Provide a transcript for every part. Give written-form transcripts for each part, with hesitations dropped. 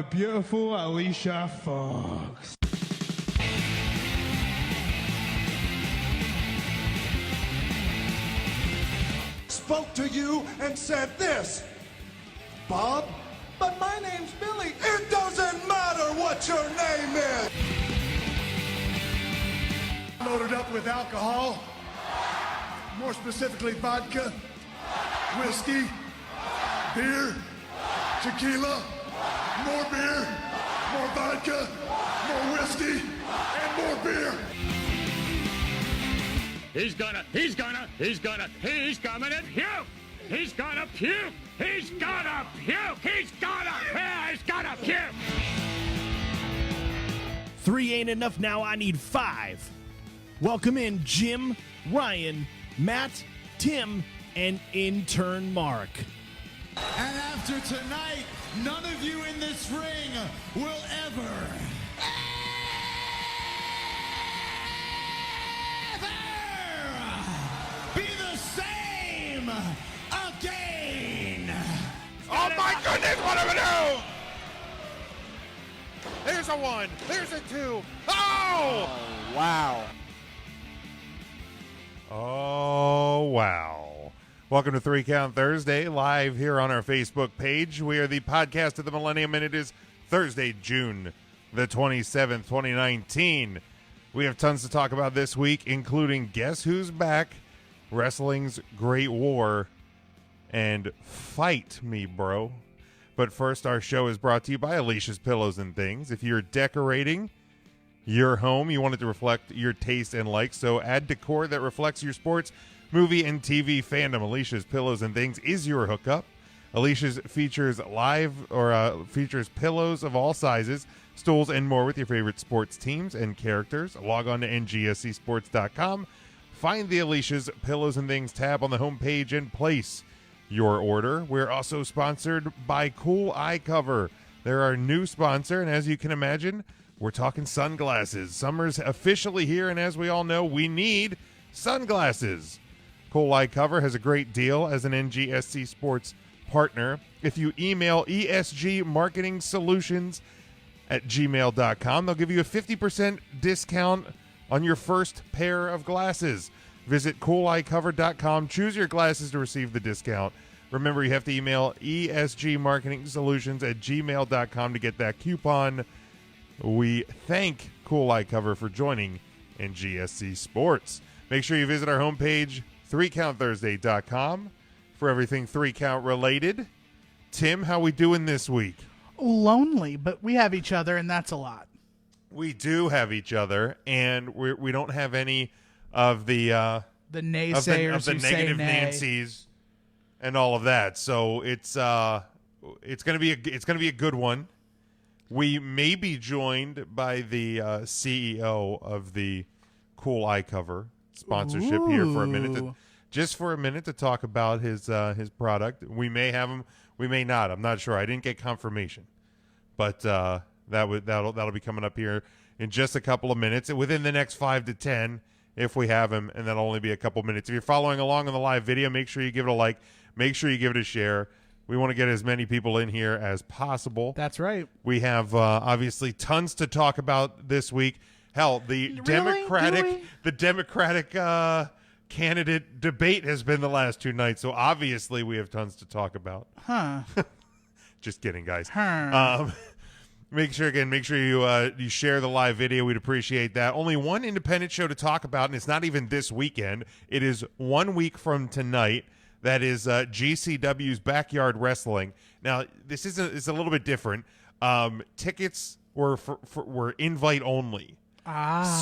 the beautiful Alicia Fox. Spoke to you and said this, Bob, but my name's Billy. It doesn't matter what your name is. Loaded up with alcohol, more specifically vodka, whiskey, beer, tequila, more beer, more vodka, more whiskey, and more beer. He's gonna puke! He's gonna puke! He's gonna puke! 3 ain't enough now, I need 5. Welcome in Jim, Ryan, Matt, Tim, and intern Mark. And after tonight, none of you in this ring will ever be the same again. Oh my goodness, what do we do? There's a 1, there's a 2. Oh! Wow. Oh, wow. Welcome to 3 Count Thursday, live here on our Facebook page. We are the podcast of the Millennium, and it is Thursday, June the 27th, 2019. We have tons to talk about this week, including Guess Who's Back, Wrestling's Great War, and Fight Me, Bro. But first, our show is brought to you by Alicia's Pillows and Things. If you're decorating your home, you want it to reflect your taste and likes, so add decor that reflects your sports, movie, and TV fandom. Alicia's Pillows and Things is your hookup. Alicia's features features pillows of all sizes, stools, and more with your favorite sports teams and characters. Log on to NGSCSports.com. Find the Alicia's Pillows and Things tab on the homepage and place your order. We're also sponsored by Cool Eye Cover. They're our new sponsor, and as you can imagine, we're talking sunglasses. Summer's officially here, and as we all know, we need sunglasses. Cool Eye Cover has a great deal as an NGSC Sports partner. If you email esgmarketingsolutions@gmail.com, they'll give you a 50% discount on your first pair of glasses. Visit cooleyecover.com. Choose your glasses to receive the discount. Remember, you have to email esgmarketingsolutions@gmail.com to get that coupon. We thank Cool Eye Cover for joining NGSC Sports. Make sure you visit our homepage, 3countthursday.com, for everything 3-count related. Tim, how we doing this week? Lonely, but we have each other, and that's a lot. We do have each other, and we don't have any of the naysayers of the who negative say nay. Nancy's and all of that. So it's gonna be a good one. We may be joined by the CEO of the Cool Eye Cover sponsorship here for a minute, to talk about his product. We may have him, we may not. I'm not sure. I didn't get confirmation, but that'll be coming up here in just a couple of minutes, within the next 5 to 10, if we have him, and that'll only be a couple minutes. If you're following along on the live video, make sure you give it a like. Make sure you give it a share. We want to get as many people in here as possible. That's right. We have obviously tons to talk about this week. Hell, the Democratic candidate debate has been the last 2 nights, so obviously we have tons to talk about. Huh. Just kidding, guys. Huh. Make sure you share the live video. We'd appreciate that. Only one independent show to talk about, and it's not even this weekend. It is 1 week from tonight. That is GCW's Backyard Wrestling. Now, it's a little bit different. Tickets were invite only.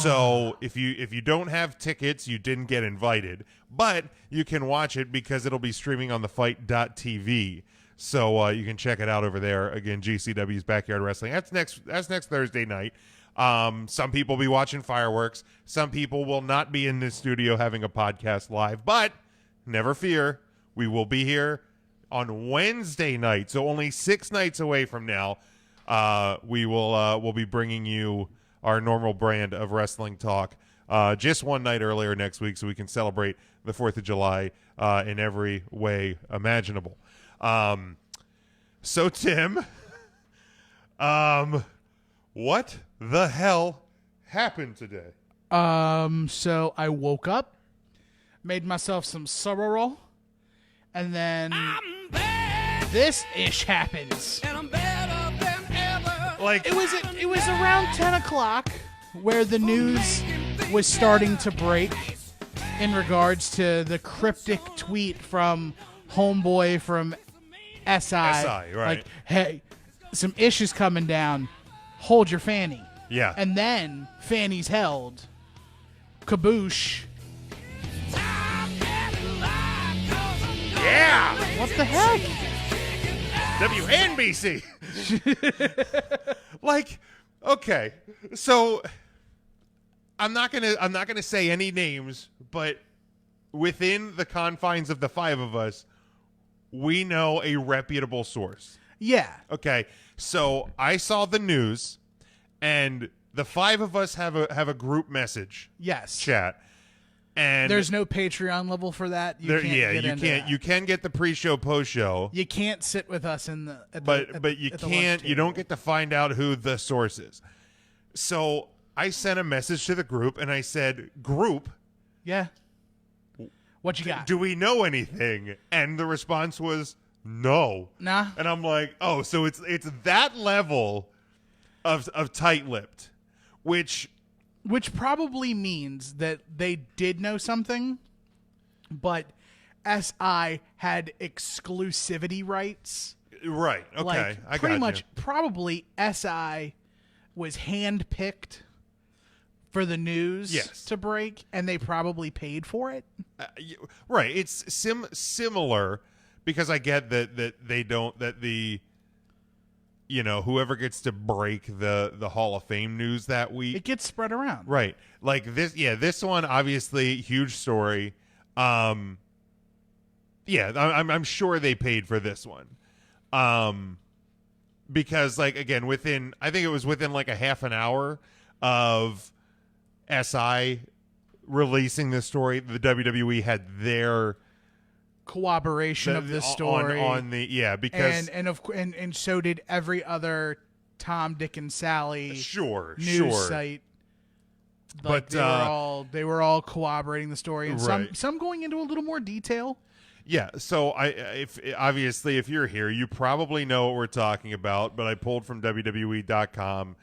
So if you don't have tickets, you didn't get invited. But you can watch it because it'll be streaming on the Fight.tv. So you can check it out over there. Again, GCW's Backyard Wrestling. That's next Thursday night. Some people will be watching fireworks. Some people will not be in this studio having a podcast live. But never fear, we will be here on Wednesday night. So only 6 nights away from now, we'll be bringing you our normal brand of wrestling talk. Just one night earlier next week, so we can celebrate the 4th of July in every way imaginable. So Tim, What the hell happened today? So I woke up, made myself some sorrel, and then this ish happens. And I'm better than ever. Like It was around 10 o'clock where the news was starting to break in regards to the cryptic tweet from Homeboy from SI. right. Like, hey, some ish is coming down. Hold your fanny. Yeah. And then fanny's held. Kaboosh. Yeah. What the heck? WNBC. Like, okay, so I'm not gonna say any names, but within the confines of the five of us, we know a reputable source. Yeah. Okay, so I saw the news, and the five of us have a group message Yes. chat, and There's no Patreon level for that. You you can get the pre-show, post-show, You can't sit with us in the. but you can't. You don't get to find out who the source is. So I sent a message to the group, and I said, "Group, Yeah. What you got? do we know anything?" And the response was no. Nah. And I'm like, oh, so it's that level of tight-lipped, which probably means that they did know something, but SI had exclusivity rights. right. Okay, Like, I pretty got much, you. probably SI was handpicked for the news Yes. to break, and they probably paid for it. Right. It's similar because I get that they don't that the whoever gets to break the Hall of Fame news that week. It gets spread around. Right. Like this one obviously huge story. I'm sure they paid for this one. Because like again I think it was within like a half an hour of SI releasing this story, the WWE had their Corroboration of this story on the because and so did every other Tom, Dick, and Sally news site. Like, but they were all corroborating the story, and right. some going into a little more detail. Yeah, so if you're here, you probably know what we're talking about, but I pulled from WWE.com.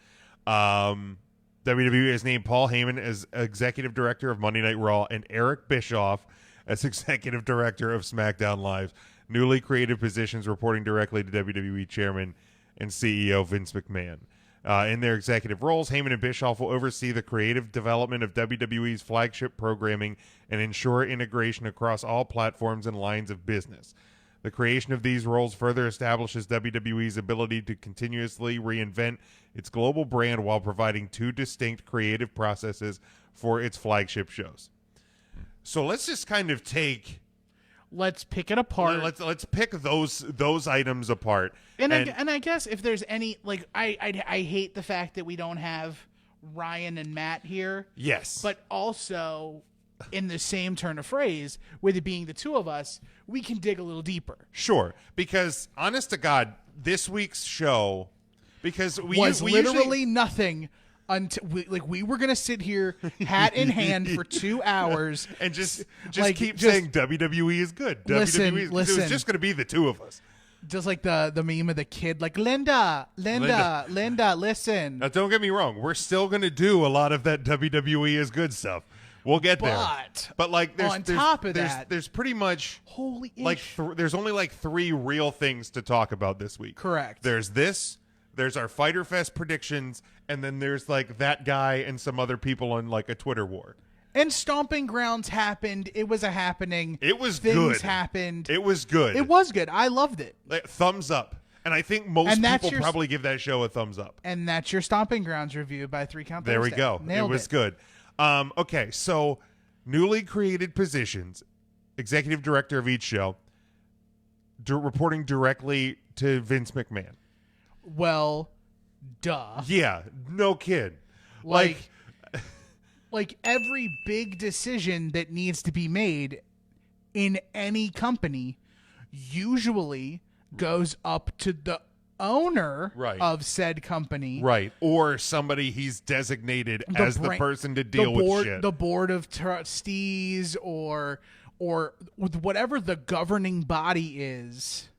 WWE has named Paul Heyman as Executive Director of Monday Night Raw and Eric Bischoff as Executive Director of SmackDown Live, newly created positions reporting directly to WWE Chairman and CEO Vince McMahon. In their executive roles, Heyman and Bischoff will oversee the creative development of WWE's flagship programming and ensure integration across all platforms and lines of business. The creation of these roles further establishes WWE's ability to continuously reinvent its global brand while providing two distinct creative processes for its flagship shows. So let's just kind of let's pick it apart. Let's pick those items apart. And I guess if there's any I hate the fact that we don't have Ryan and Matt here. Yes. But also in the same turn of phrase, with it being the two of us, we can dig a little deeper. Sure, because honest to God, this week's show was literally usually nothing until we were gonna sit here hat in hand for 2 hours and just keep saying WWE is good. Listen, WWE is, it was just gonna be the two of us. Just like the meme of the kid, like Linda, listen. Now, don't get me wrong, we're still gonna do a lot of that WWE is good stuff. We'll get there. But like, there's pretty much holy like there's only like 3 real things to talk about this week. Correct. There's this. There's our Fyter Fest predictions, and then there's like that guy and some other people on like a Twitter war. And Stomping Grounds happened. It was a happening. It was Things good. happened. It was good. It was good. I loved it. Like, thumbs up. And I think most people probably give that show a thumbs up. And that's your Stomping Grounds review by 3 Count There Thursday. we go. Nailed it was good. Okay, so newly created positions, executive director of each show, reporting directly to Vince McMahon. Well, duh. Yeah, no kid. Like every big decision that needs to be made in any company usually goes up to the owner Right. of said company. Right. Or somebody he's designated as the person to deal with shit. The board of trustees or whatever the governing body is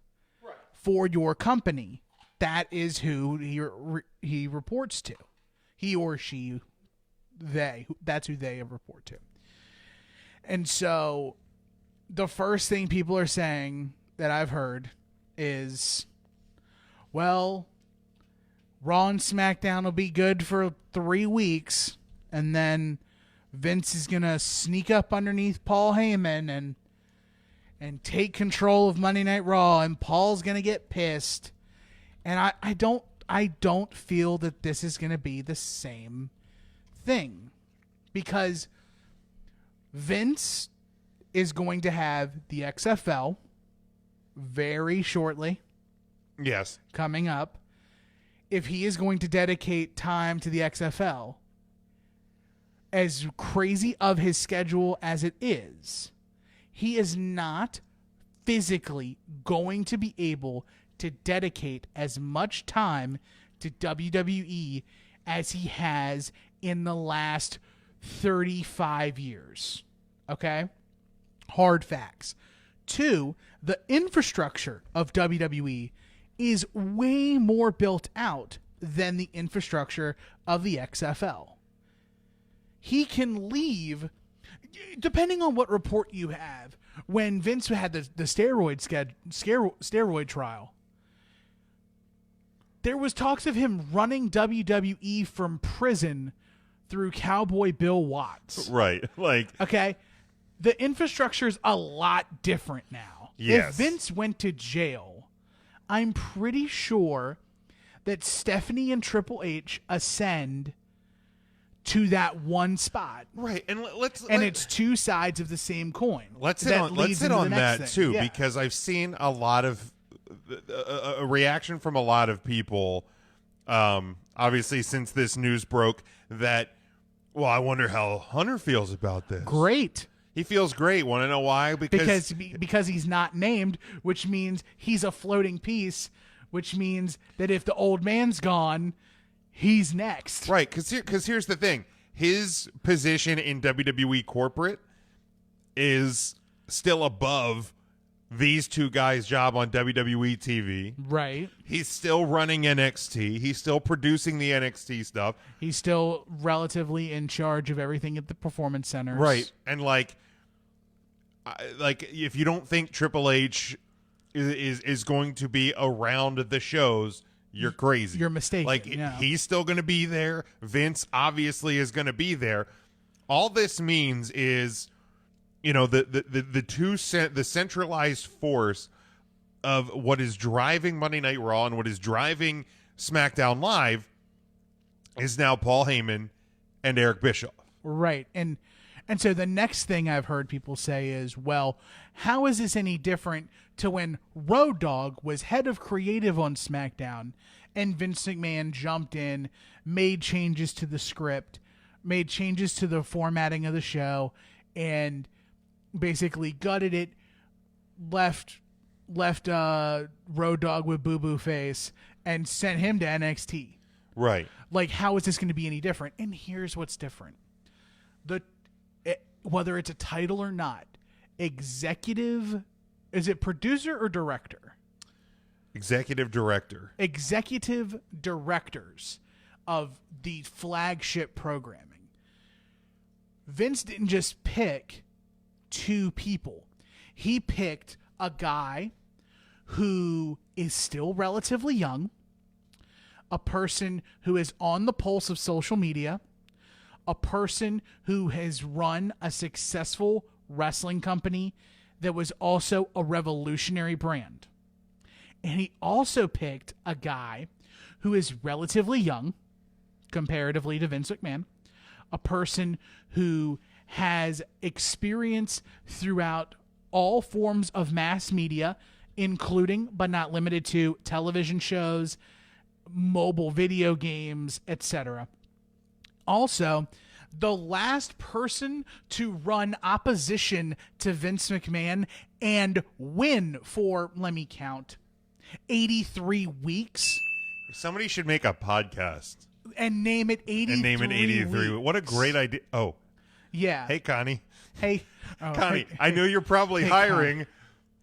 for your company. That is who he reports to. He or she, that's who they report to. And so the first thing people are saying that I've heard is, well, Raw and SmackDown will be good for 3 weeks, and then Vince is going to sneak up underneath Paul Heyman and take control of Monday Night Raw, and Paul's going to get pissed. And I don't feel that this is going to be the same thing, because Vince is going to have the XFL very shortly. Yes. Coming up. If he is going to dedicate time to the XFL, as crazy of his schedule as it is, he is not physically going to be able to dedicate as much time to WWE as he has in the last 35 years. Okay? Hard facts. 2, the infrastructure of WWE is way more built out than the infrastructure of the XFL. He can leave, depending on what report you have, when Vince had the steroid trial, there was talks of him running WWE from prison through Cowboy Bill Watts. Right. Okay? The infrastructure's a lot different now. Yes. If Vince went to jail, I'm pretty sure that Stephanie and Triple H ascend to that one spot. Right. And it's two sides of the same coin. Let's hit on that too, yeah. because I've seen a lot of a reaction from a lot of people, obviously since this news broke, that, well, I wonder how Hunter feels about this. Great. He feels great. Want to know why? Because he's not named, which means he's a floating piece, which means that if the old man's gone, he's next. Right, because here's the thing. His position in WWE corporate is still above these two guys' job on WWE TV. Right. He's still running NXT. He's still producing the NXT stuff. He's still relatively in charge of everything at the performance centers. Right. And like if you don't think Triple H is going to be around the shows, you're crazy. You're mistaken. He's still going to be there. Vince obviously is going to be there. All this means is, the centralized force of what is driving Monday Night Raw and what is driving SmackDown Live is now Paul Heyman and Eric Bischoff. Right. And so the next thing I've heard people say is, well, how is this any different to when Road Dogg was head of creative on SmackDown and Vince McMahon jumped in, made changes to the script, made changes to the formatting of the show, and basically gutted it, left Road Dogg with boo-boo face, and sent him to NXT. Right. Like, how is this going to be any different? And here's what's different. Whether it's a title or not, executive, is it producer or director? Executive director. Executive directors of the flagship programming. Vince didn't just pick 2 people. He picked a guy who is still relatively young, a person who is on the pulse of social media, a person who has run a successful wrestling company that was also a revolutionary brand. And he also picked a guy who is relatively young, comparatively to Vince McMahon, a person who has experience throughout all forms of mass media, including, but not limited to, television shows, mobile video games, etc. Also, the last person to run opposition to Vince McMahon and win for, let me count, 83 weeks Somebody should make a podcast and name it 83 and name it 83. weeks. What a great idea. Oh, yeah. hey, Connie. Hey. Oh, Connie, hey, I know you're probably hey, hiring.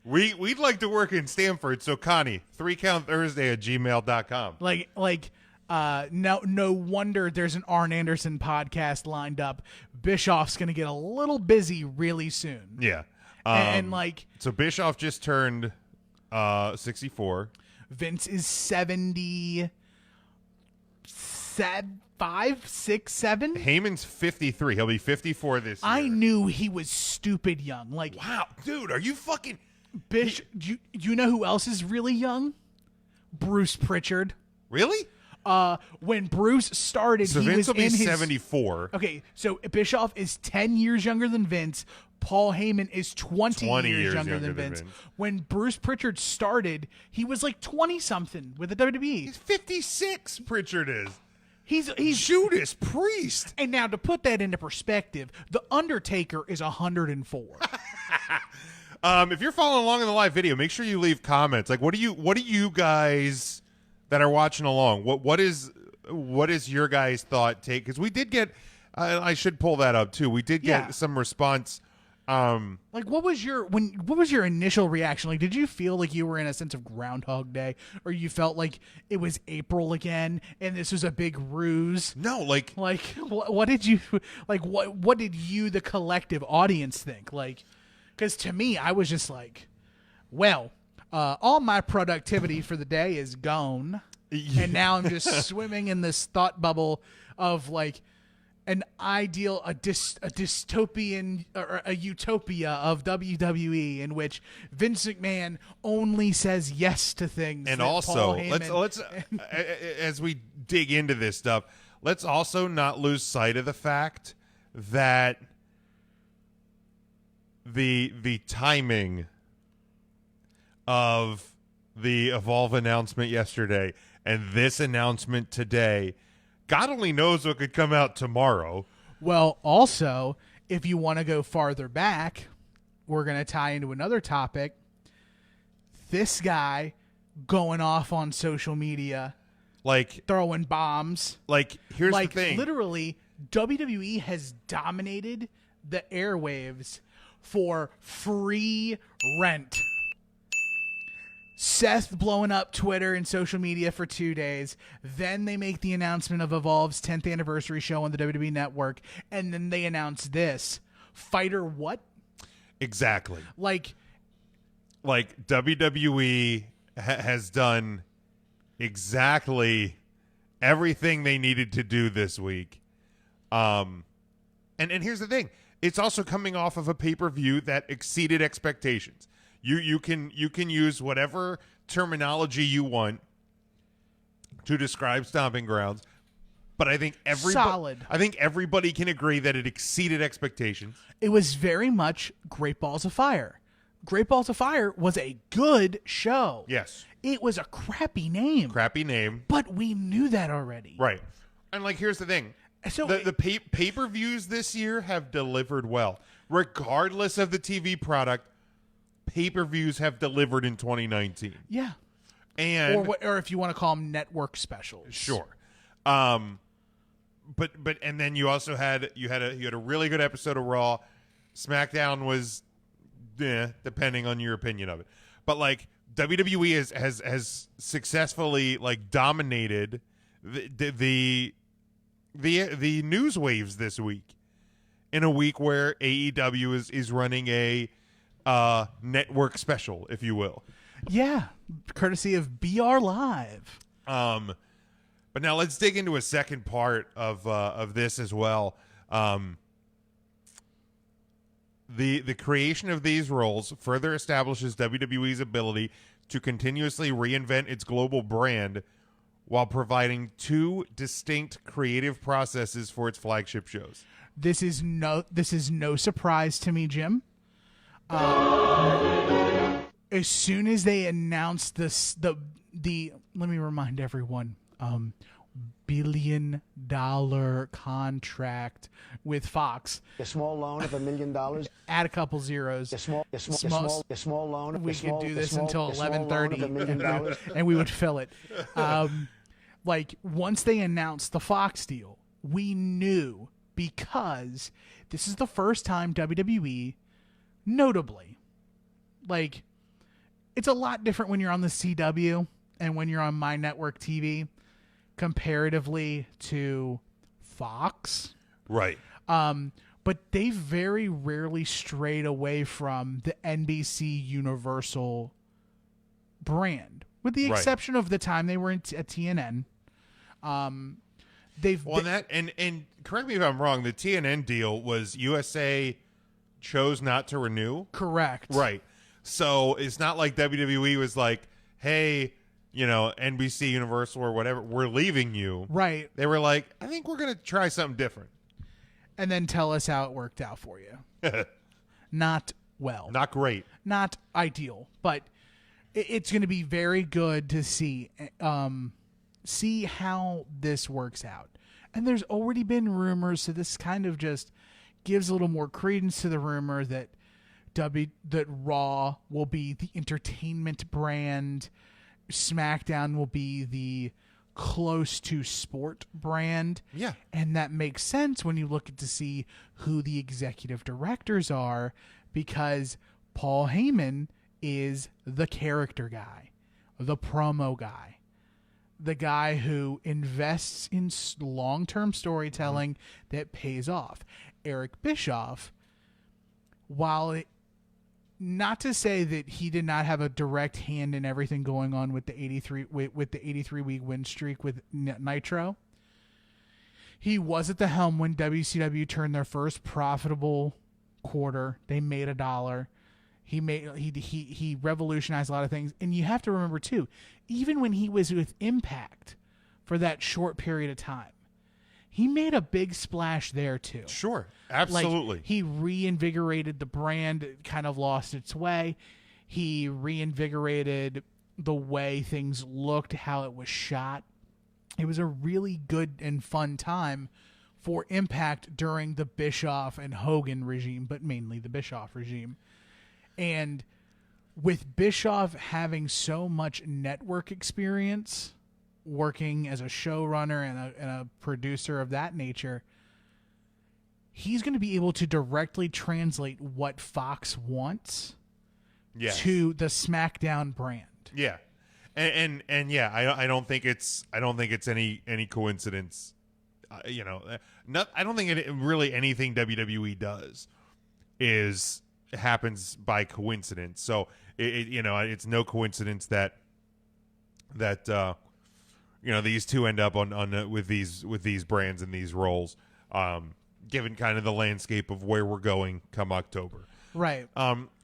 We'd like to work in Stanford. So, Connie, 3countthursday@gmail.com. No wonder there's an Arn Anderson podcast lined up. Bischoff's going to get a little busy really soon. Yeah. So Bischoff just turned 64. Vince is 75, 6, 7. Heyman's 53. He'll be 54 this year. I knew he was stupid young. Wow, dude, are you fucking... Bish, do you know who else is really young? Bruce Pritchard. Really? When Bruce started, So he Vince was will be in his 74. Okay, so Bischoff is 10 years younger than Vince. Paul Heyman is 20 years younger than Vince. When Bruce Pritchard started, he was like 20-something with the WWE. He's 56, Pritchard is. He's Judas Priest. And now to put that into perspective, The Undertaker is 104. If you're following along in the live video, make sure you leave comments. Like, what do you guys that are watching along? What is your guys' take? Because we did get, I should pull that up too. We did get some response. What was your initial reaction? Like, did you feel like you were in a sense of Groundhog Day, or you felt like it was April again and this was a big ruse? No, what did you what did you, the collective audience, think? Like, because to me, I was just like, well, all my productivity for the day is gone, and now I'm just swimming in this thought bubble of like an ideal, a dystopian, or a utopia of WWE in which Vince McMahon only says yes to things. And that also, Paul Heyman, let's as we dig into this stuff, let's also not lose sight of the fact that the timing of the Evolve announcement yesterday and this announcement today, God only knows what could come out tomorrow. Well, also, if you want to go farther back, we're going to tie into another topic. This guy going off on social media, like throwing bombs. Like, here's the thing. Literally, WWE has dominated the airwaves for free rent. Seth blowing up Twitter and social media for 2 days. Then they make the announcement of Evolve's 10th anniversary show on the WWE Network. And then they announce this. Fyter what? Exactly. Like WWE has done exactly everything they needed to do this week. And here's the thing. It's also coming off of a pay-per-view that exceeded expectations. You can use whatever terminology you want to describe Stomping Grounds, but I think everybody can agree that it exceeded expectations. It was very much Great Balls of Fire. Great Balls of Fire was a good show. Yes. It was a crappy name. But we knew that already. Right. And here's the thing. So the pay-per-views this year have delivered well. Regardless of the TV product, pay-per-views have delivered in 2019. Yeah. And or if you want to call them network specials. Sure. But and then you also had a really good episode of Raw. SmackDown was depending on your opinion of it. But WWE has successfully dominated the news waves this week, in a week where AEW is running a network special, if you will. Yeah, courtesy of BR Live. But now let's dig into a second part of this as well. The creation of these roles further establishes WWE's ability to continuously reinvent its global brand while providing two distinct creative processes for its flagship shows. This is no surprise to me, Jim. As soon as they announced this, let me remind everyone, billion contract with Fox. A small loan of $1 million. Add a couple zeros. A small loan. We could do this until 11:30, and we would fill it. Like once they announced the Fox deal, we knew, because this is the first time WWE, notably, like it's a lot different when you're on the CW and when you're on My Network TV comparatively to Fox. Right. But they very rarely strayed away from the NBC Universal brand, with the exception of the time they were at TNN. And correct me if I'm wrong, the TNN deal was USA chose not to renew. Correct. Right. So it's not like WWE was like, hey, NBC Universal or whatever, we're leaving you. Right. They were like, I think we're going to try something different. And then tell us how it worked out for you. Not well. Not great. Not ideal. But it's going to be very good to see how this works out. And there's already been rumors, so this kind of just gives a little more credence to the rumor that Raw will be the entertainment brand, SmackDown will be the close to sport brand. Yeah. And that makes sense when you look to see who the executive directors are, because Paul Heyman is the character guy, the promo guy, the guy who invests in long-term storytelling that pays off. Eric Bischoff, not to say that he did not have a direct hand in everything going on with the 83-week win streak with Nitro, he was at the helm when WCW turned their first profitable quarter. They made $1. He revolutionized a lot of things. And you have to remember too, even when he was with Impact for that short period of time, he made a big splash there too. Sure, absolutely. Like, he reinvigorated the brand. It kind of lost its way. He reinvigorated the way things looked, how it was shot. It was a really good and fun time for Impact during the Bischoff and Hogan regime, but mainly the Bischoff regime. And with Bischoff having so much network experience, working as a showrunner and a producer of that nature, he's going to be able to directly translate what Fox wants to the SmackDown brand. Yeah. And yeah, I don't think it's any coincidence. I don't think really anything WWE does happens by coincidence. So it's no coincidence that these two end up on with these brands and these roles, given kind of the landscape of where we're going come October. Right.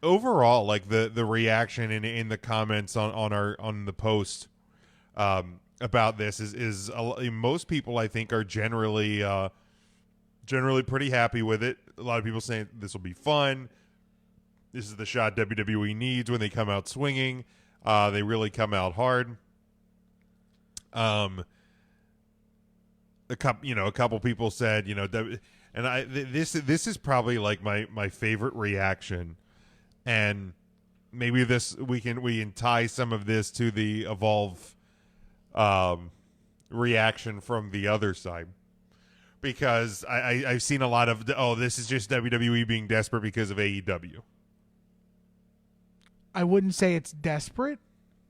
Overall, like the reaction in the comments on the post about this is most people, I think, are generally pretty happy with it. A lot of people saying this will be fun. This is the shot WWE needs when they come out swinging. They really come out hard. A couple people said, and this is probably like my favorite reaction, and maybe we can tie some of this to the Evolve reaction from the other side, because I've seen a lot of this is just WWE being desperate because of AEW. I wouldn't say it's desperate.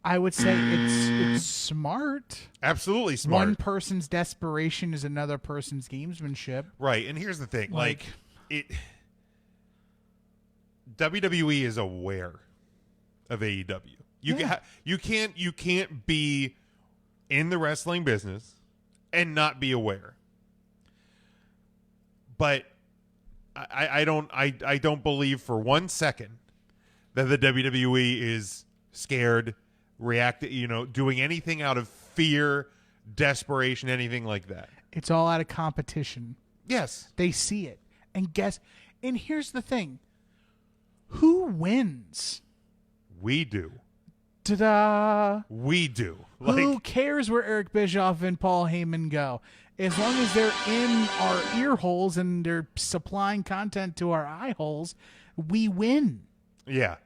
I would say it's smart. Absolutely smart. One person's desperation is another person's gamesmanship. Right, and here's the thing: WWE is aware of AEW. You can't be in the wrestling business and not be aware. But I don't believe for 1 second that the WWE is scared, doing anything out of fear, desperation, anything like that. It's all out of competition. Yes. They see it. And here's the thing. Who wins? We do. Da-da. We do. Who cares where Eric Bischoff and Paul Heyman go? As long as they're in our ear holes and they're supplying content to our eye holes, we win. Yeah.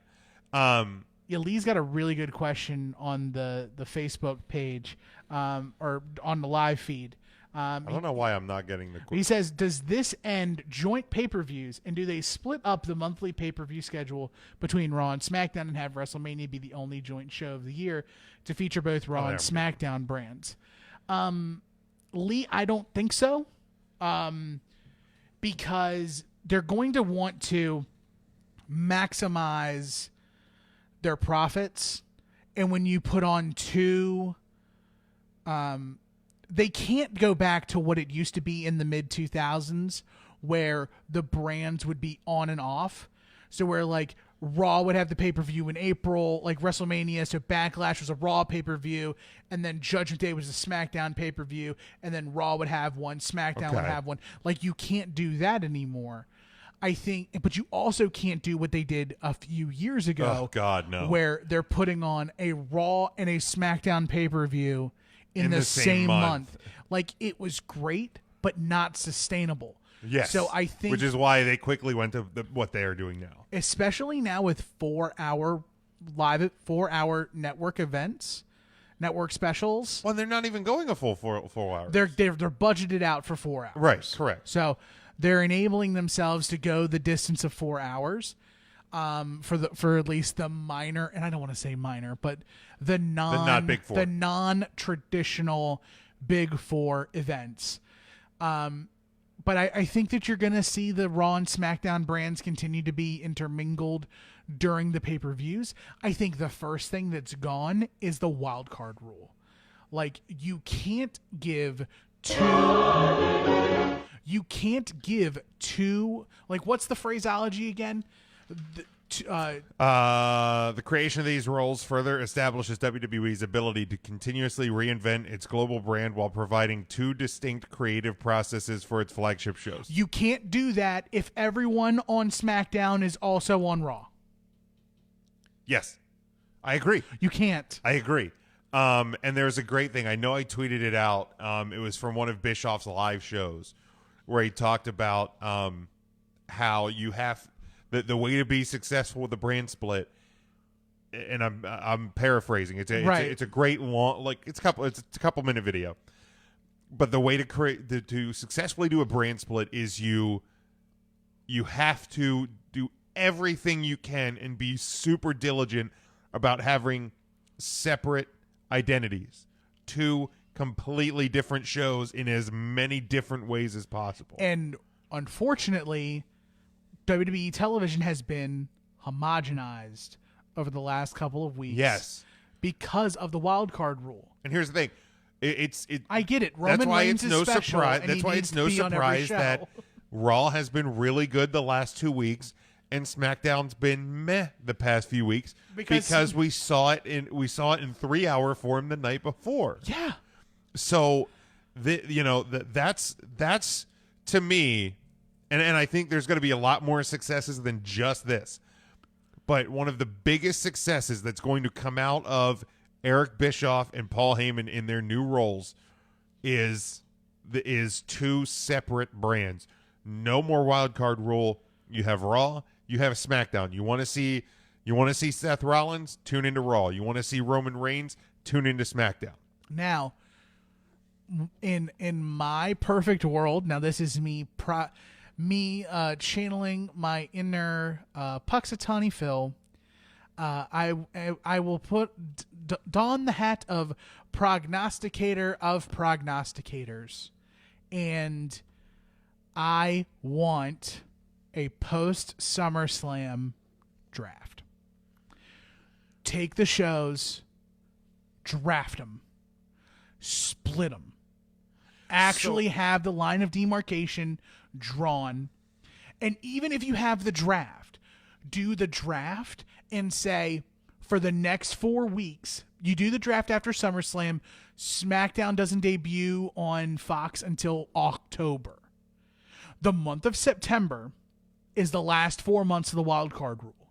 Yeah, Lee's got a really good question on the Facebook page or on the live feed. I don't know why I'm not getting the question. He says, does this end joint pay-per-views, and do they split up the monthly pay-per-view schedule between Raw and SmackDown and have WrestleMania be the only joint show of the year to feature both Raw and SmackDown brands? Lee, I don't think so, because they're going to want to maximize their profits, and when you put on two, they can't go back to what it used to be in the mid-2000s where the brands would be on and off. So where like Raw would have the pay-per-view in April, like WrestleMania, so Backlash was a Raw pay-per-view, and then Judgment Day was a SmackDown pay-per-view, and then Raw would have one, SmackDown would have one. Like, you can't do that anymore. I think, but you also can't do what they did a few years ago. Oh, God, no. Where they're putting on a Raw and a SmackDown pay-per-view in the same month. Like, it was great, but not sustainable. Yes. So I think, which is why they quickly went to what they are doing now. Especially now with 4-hour network events, network specials. Well, they're not even going a full 4 hours. They're budgeted out for 4 hours. Right, correct. So they're enabling themselves to go the distance of 4 hours. For at least the minor, and I don't want to say minor, but the not big four, the non-traditional big four events. But I think that you're going to see the Raw and SmackDown brands continue to be intermingled during the pay-per-views. I think the first thing that's gone is the wild card rule. Like, you can't give two, like, what's the phraseology again? The creation of these roles further establishes WWE's ability to continuously reinvent its global brand while providing two distinct creative processes for its flagship shows. You can't do that if everyone on SmackDown is also on Raw. Yes, I agree. You can't. I agree. And there's a great thing. I know I tweeted it out. It was from one of Bischoff's live shows where he talked about how you have the way to be successful with the brand split. And I'm paraphrasing. It's a great long, like it's a couple minute video. But the way to to successfully do a brand split is you have to do everything you can and be super diligent about having separate identities, two completely different shows in as many different ways as possible. And unfortunately, WWE television has been homogenized over the last couple of weeks. Yes, because of the wild card rule. And here's the thing: I get it. Roman Reigns is special. That's why it's no surprise that Raw has been really good the last 2 weeks, and SmackDown's been meh the past few weeks because we saw it in 3-hour form the night before. Yeah. So that's to me, and I think there's going to be a lot more successes than just this. But one of the biggest successes that's going to come out of Eric Bischoff and Paul Heyman in their new roles is two separate brands. No more wild card rule. You have Raw, you have SmackDown. You want to see Seth Rollins? Tune into Raw. You want to see Roman Reigns? Tune into SmackDown. Now, in my perfect world, now this is me channeling my inner Puxatawny Phil. I will don the hat of prognosticator of prognosticators, and I want a post SummerSlam draft. Take the shows, draft them, split them. Actually have the line of demarcation drawn. And even if you have the draft, do the draft and say, for the next 4 weeks, you do the draft after SummerSlam, SmackDown doesn't debut on Fox until October. The month of September is the last 4 months of the wild card rule.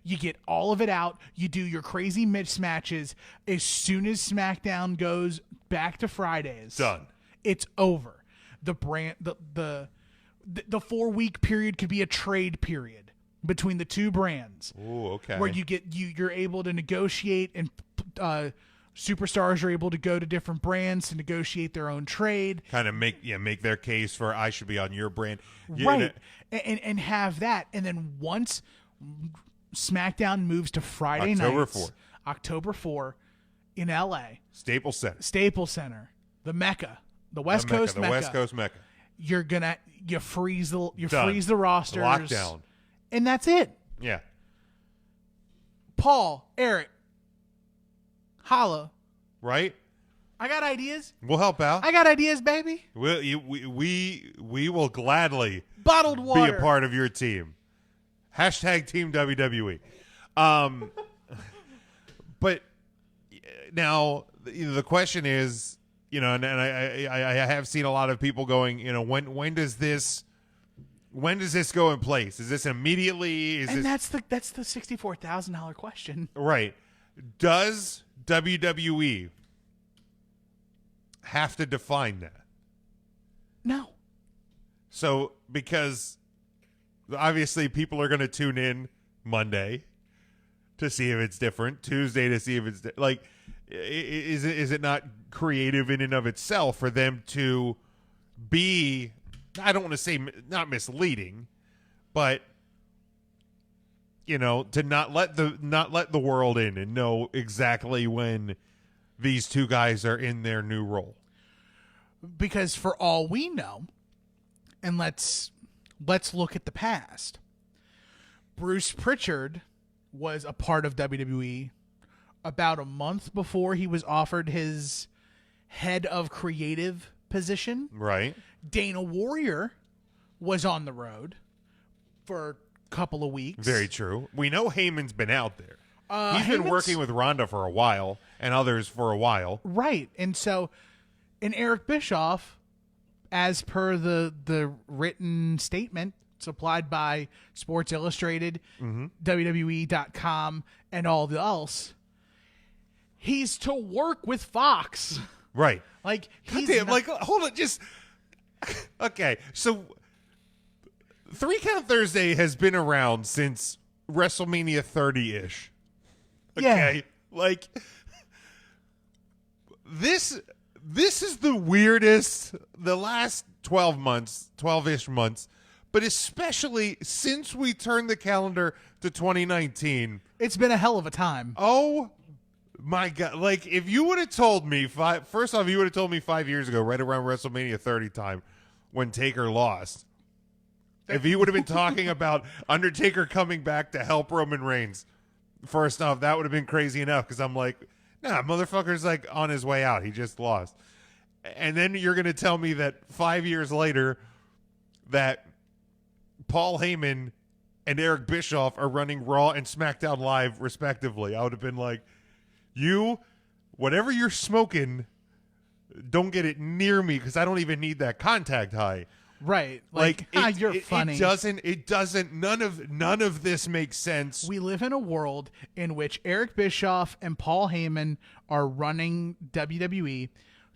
You get all of it out. You do your crazy mismatches. As soon as SmackDown goes back to Fridays, done. It's over. The 4-week period could be a trade period between the two brands. Ooh, okay. Where you're able to negotiate, and superstars are able to go to different brands to negotiate their own trade. Kind of make their case for I should be on your brand. Right. And have that. And then once SmackDown moves to Friday nights, October 4 in LA. Staples Center. The Mecca. The West Coast Mecca. The West Coast Mecca. You freeze the rosters. Lockdown. And that's it. Yeah. Paul, Eric, holla. Right? I got ideas. We'll help out. I got ideas, baby. We will gladly bottled water be a part of your team. # Team WWE. But now the question is, and I have seen a lot of people going, when does this go in place? Is this immediately? That's the $64,000 question. Right. Does WWE have to define that? No. So, because obviously people are going to tune in Monday to see if it's different, Tuesday to see if it's like, is it not creative in and of itself for them to be, I don't want to say not misleading, but to not let the world in and know exactly when these two guys are in their new role? Because for all we know, and let's look at the past, Bruce Pritchard was a part of WWE about a month before he was offered his head of creative position. Right. Dana Warrior was on the road for a couple of weeks. Very true. We know Heyman's been out there. He's been Heyman's working with Ronda for a while and others for a while. Right. And Eric Bischoff, as per the written statement supplied by Sports Illustrated, WWE.com, and all the else, he's to work with Fox. Right. Like, hold on, just okay. So 3 Count Thursday has been around since WrestleMania 30-ish. Okay. Yeah. Like, this is the weirdest, the last 12-ish months, but especially since we turned the calendar to 2019. It's been a hell of a time. Oh my God. Like, if you would have told me first off, you would have told me 5 years ago, right around WrestleMania 30 time when Taker lost, if he would have been talking about Undertaker coming back to help Roman Reigns, first off, that would have been crazy enough, because I'm like, nah, motherfucker's like on his way out. He just lost. And then you're going to tell me that 5 years later that Paul Heyman and Eric Bischoff are running Raw and SmackDown Live respectively. I would have been like, whatever you're smoking, don't get it near me, because I don't even need that contact high. Right. You're funny. It doesn't, none of this makes sense. We live in a world in which Eric Bischoff and Paul Heyman are running WWE.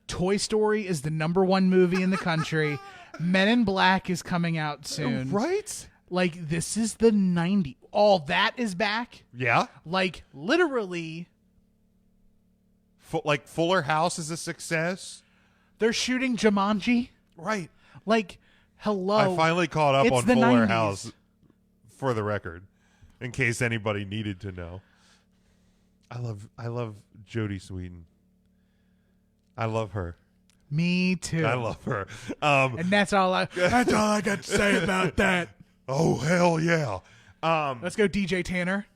Toy Story is the #1 movie in the country. Men in Black is coming out soon. Right? Like, this is the 90s. All that is back. Yeah. Like, literally. Like, Fuller House is a success. They're shooting Jumanji. Right. Like, hello. I finally caught up on Fuller 90s. House, for the record, in case anybody needed to know. I love Jodie Sweetin. I love her. Me too. I love her. And that's all I got to say about that. Oh, hell yeah. Let's go DJ Tanner.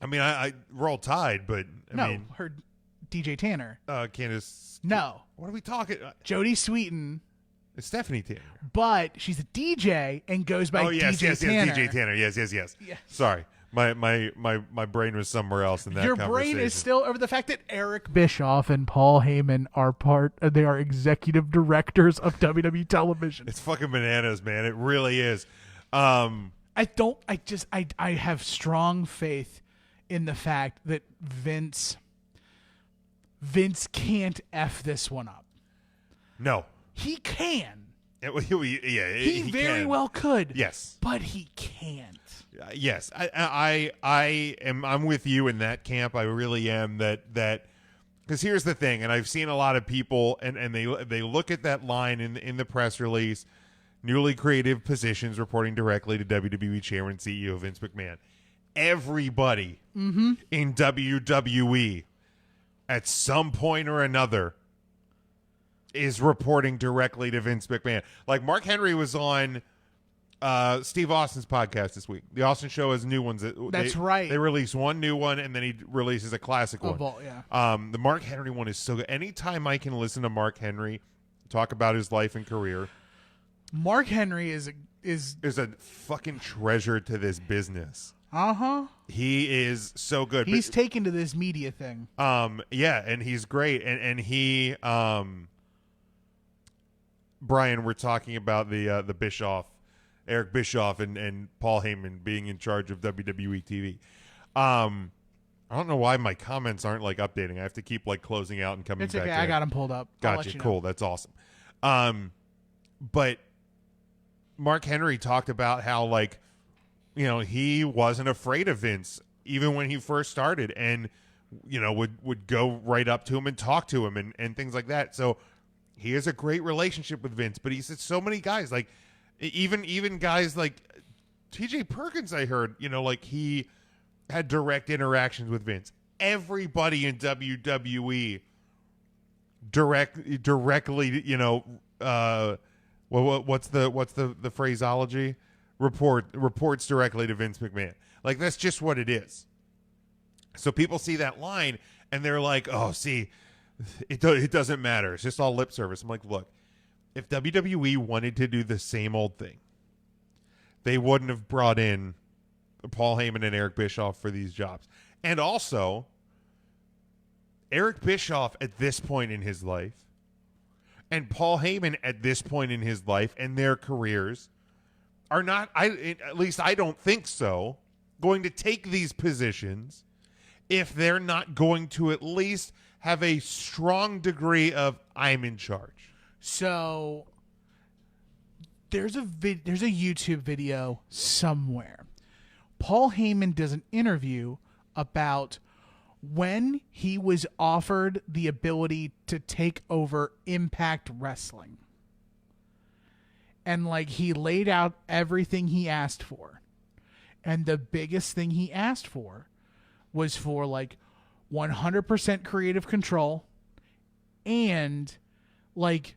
I mean, I Roll Tide, but I mean, her DJ Tanner. Candace. No. What are we talking? Jodie Sweetin. It's Stephanie Tanner. But she's a DJ and goes by DJ Tanner. DJ Tanner. Yes. Sorry. My brain was somewhere else in that Your conversation. brain is still over the fact that Eric Bischoff and Paul Heyman they are executive directors of WWE television. It's fucking bananas, man. It really is. And I have strong faith in the fact that Vince can't F this one up. No. He can. He very can. well could. Yes. But he can't. Yes. I'm with you in that camp. I really am that because here's the thing, and I've seen a lot of people and they look at that line in the press release, newly creative positions reporting directly to WWE Chairman and CEO Vince McMahon. Everybody in WWE at some point or another is reporting directly to Vince McMahon. Like Mark Henry was on Steve Austin's podcast this week. The Austin Show has new ones. That's right. They release one new one, and then he releases a classic one. Yeah. The Mark Henry one is so good. Anytime I can listen to Mark Henry talk about his life and career, Mark Henry is a fucking treasure to this business. He is so good. He's taken to this media thing. Yeah, and he's great. And he Brian, we're talking about the Bischoff, Eric Bischoff and Paul Heyman being in charge of WWE TV. I don't know why my comments aren't like updating. I have to keep like closing out and coming it's back okay. in. I got them pulled up. Gotcha. Cool. That's awesome. But Mark Henry talked about how like, he wasn't afraid of Vince even when he first started, and would go right up to him and talk to him and things like that. So he has a great relationship with Vince, but he's so many guys, like even guys like TJ Perkins, I heard, like he had direct interactions with Vince. Everybody in WWE directly, what's the phraseology? Reports directly to Vince McMahon. Like that's just what it is. So people see that line and they're like, "Oh, see, it doesn't matter. It's just all lip service." I'm like, "Look, if WWE wanted to do the same old thing, they wouldn't have brought in Paul Heyman and Eric Bischoff for these jobs." And also, Eric Bischoff at this point in his life and Paul Heyman at this point in his life and their careers are not, at least I don't think so, going to take these positions if they're not going to at least have a strong degree of I'm in charge. So there's a YouTube video somewhere. Paul Heyman does an interview about when he was offered the ability to take over Impact Wrestling. And like he laid out everything he asked for. And the biggest thing he asked for was for like 100% creative control and like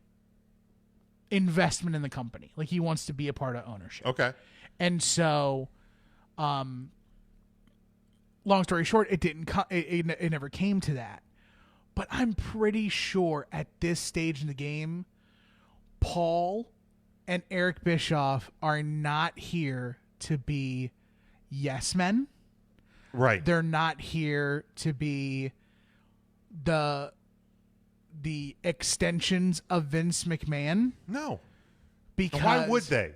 investment in the company. Like he wants to be a part of ownership. Okay. And so long story short, it never came to that. But I'm pretty sure at this stage in the game, Paul and Eric Bischoff are not here to be yes men. Right. They're not here to be the extensions of Vince McMahon. No. Because why would they?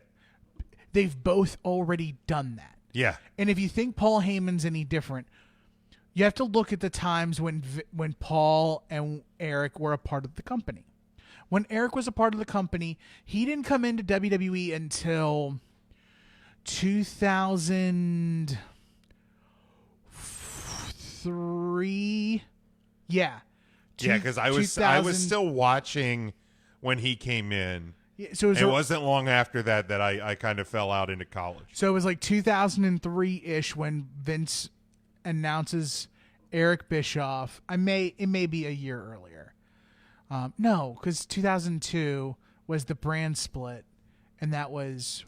They've both already done that. Yeah. And if you think Paul Heyman's any different, you have to look at the times when Paul and Eric were a part of the company. When Eric was a part of the company, he didn't come into WWE until 2003. Yeah. Yeah, because I was still watching when he came in. Yeah, so it wasn't long after that I kind of fell out into college. So it was like 2003-ish when Vince announces Eric Bischoff. It may be a year earlier. No, because 2002 was the brand split, and that was,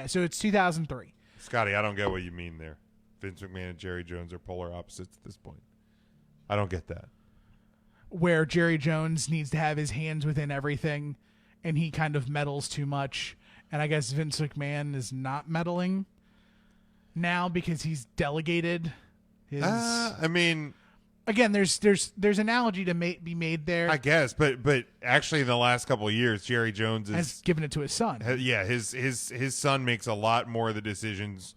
so it's 2003. Scotty, I don't get what you mean there. Vince McMahon and Jerry Jones are polar opposites at this point. I don't get that. Where Jerry Jones needs to have his hands within everything, and he kind of meddles too much, and I guess Vince McMahon is not meddling now because he's delegated his... again, there's analogy to be made there. I guess, but actually, in the last couple of years, Jerry Jones has given it to his son. His son makes a lot more of the decisions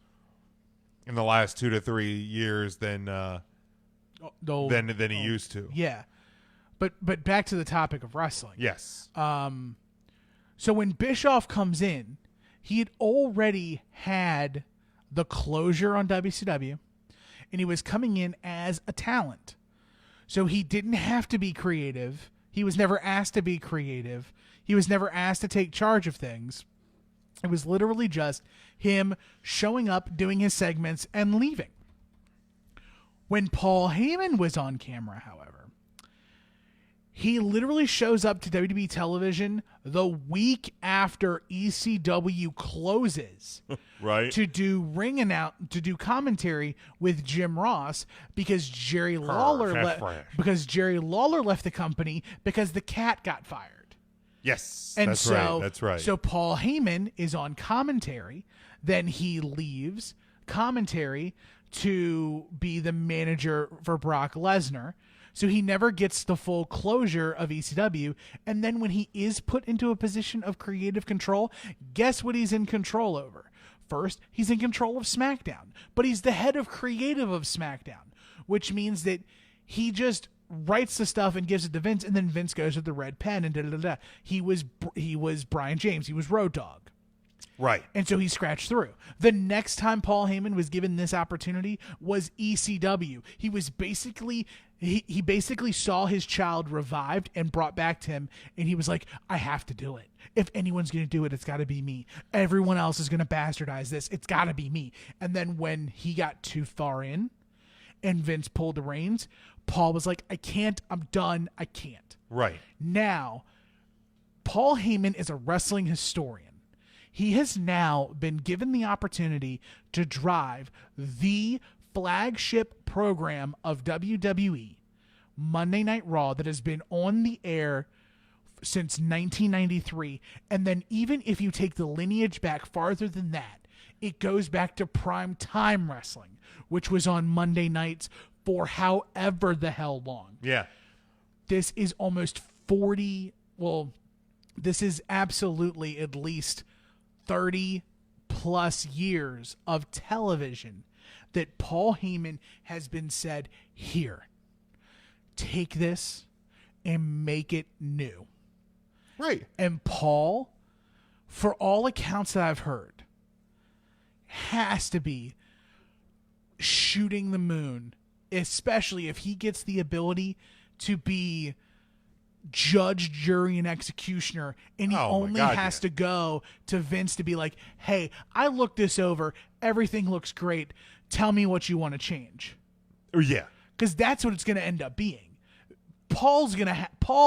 in the last 2 to 3 years than he used to. Yeah, but back to the topic of wrestling. Yes. So when Bischoff comes in, he had already had the closure on WCW, and he was coming in as a talent. So he didn't have to be creative. He was never asked to be creative. He was never asked to take charge of things. It was literally just him showing up, doing his segments, and leaving. When Paul Heyman was on camera, however, he literally shows up to WWE television the week after ECW closes, right? To do commentary with Jim Ross because Jerry Lawler left the company because the cat got fired. Yes, and that's right. So Paul Heyman is on commentary, then he leaves commentary to be the manager for Brock Lesnar. So he never gets the full closure of ECW. And then when he is put into a position of creative control, guess what he's in control over? First, he's in control of SmackDown, but he's the head of creative of SmackDown, which means that he just writes the stuff and gives it to Vince, and then Vince goes with the red pen and da-da-da-da. He was Brian James. He was Road Dogg. Right. And so he scratched through. The next time Paul Heyman was given this opportunity was ECW. He was basically he basically saw his child revived and brought back to him, and he was like, I have to do it. If anyone's going to do it, it's got to be me. Everyone else is going to bastardize this. It's got to be me. And then when he got too far in and Vince pulled the reins, Paul was like, I can't. I'm done. I can't. Right. Now, Paul Heyman is a wrestling historian. He has now been given the opportunity to drive the flagship program of WWE, Monday Night Raw, that has been on the air since 1993. And then even if you take the lineage back farther than that, it goes back to prime time wrestling, which was on Monday nights for however the hell long. Yeah. This is almost 40. Well, this is absolutely at least 30 plus years of television that Paul Heyman has been said, here, take this and make it new. Right. And Paul, for all accounts that I've heard, has to be shooting the moon, especially if he gets the ability to be judge, jury, and executioner, and he only has to go to Vince to be like, hey, I looked this over, everything looks great, tell me what you want to change. Oh yeah, because that's what it's going to end up being. Paul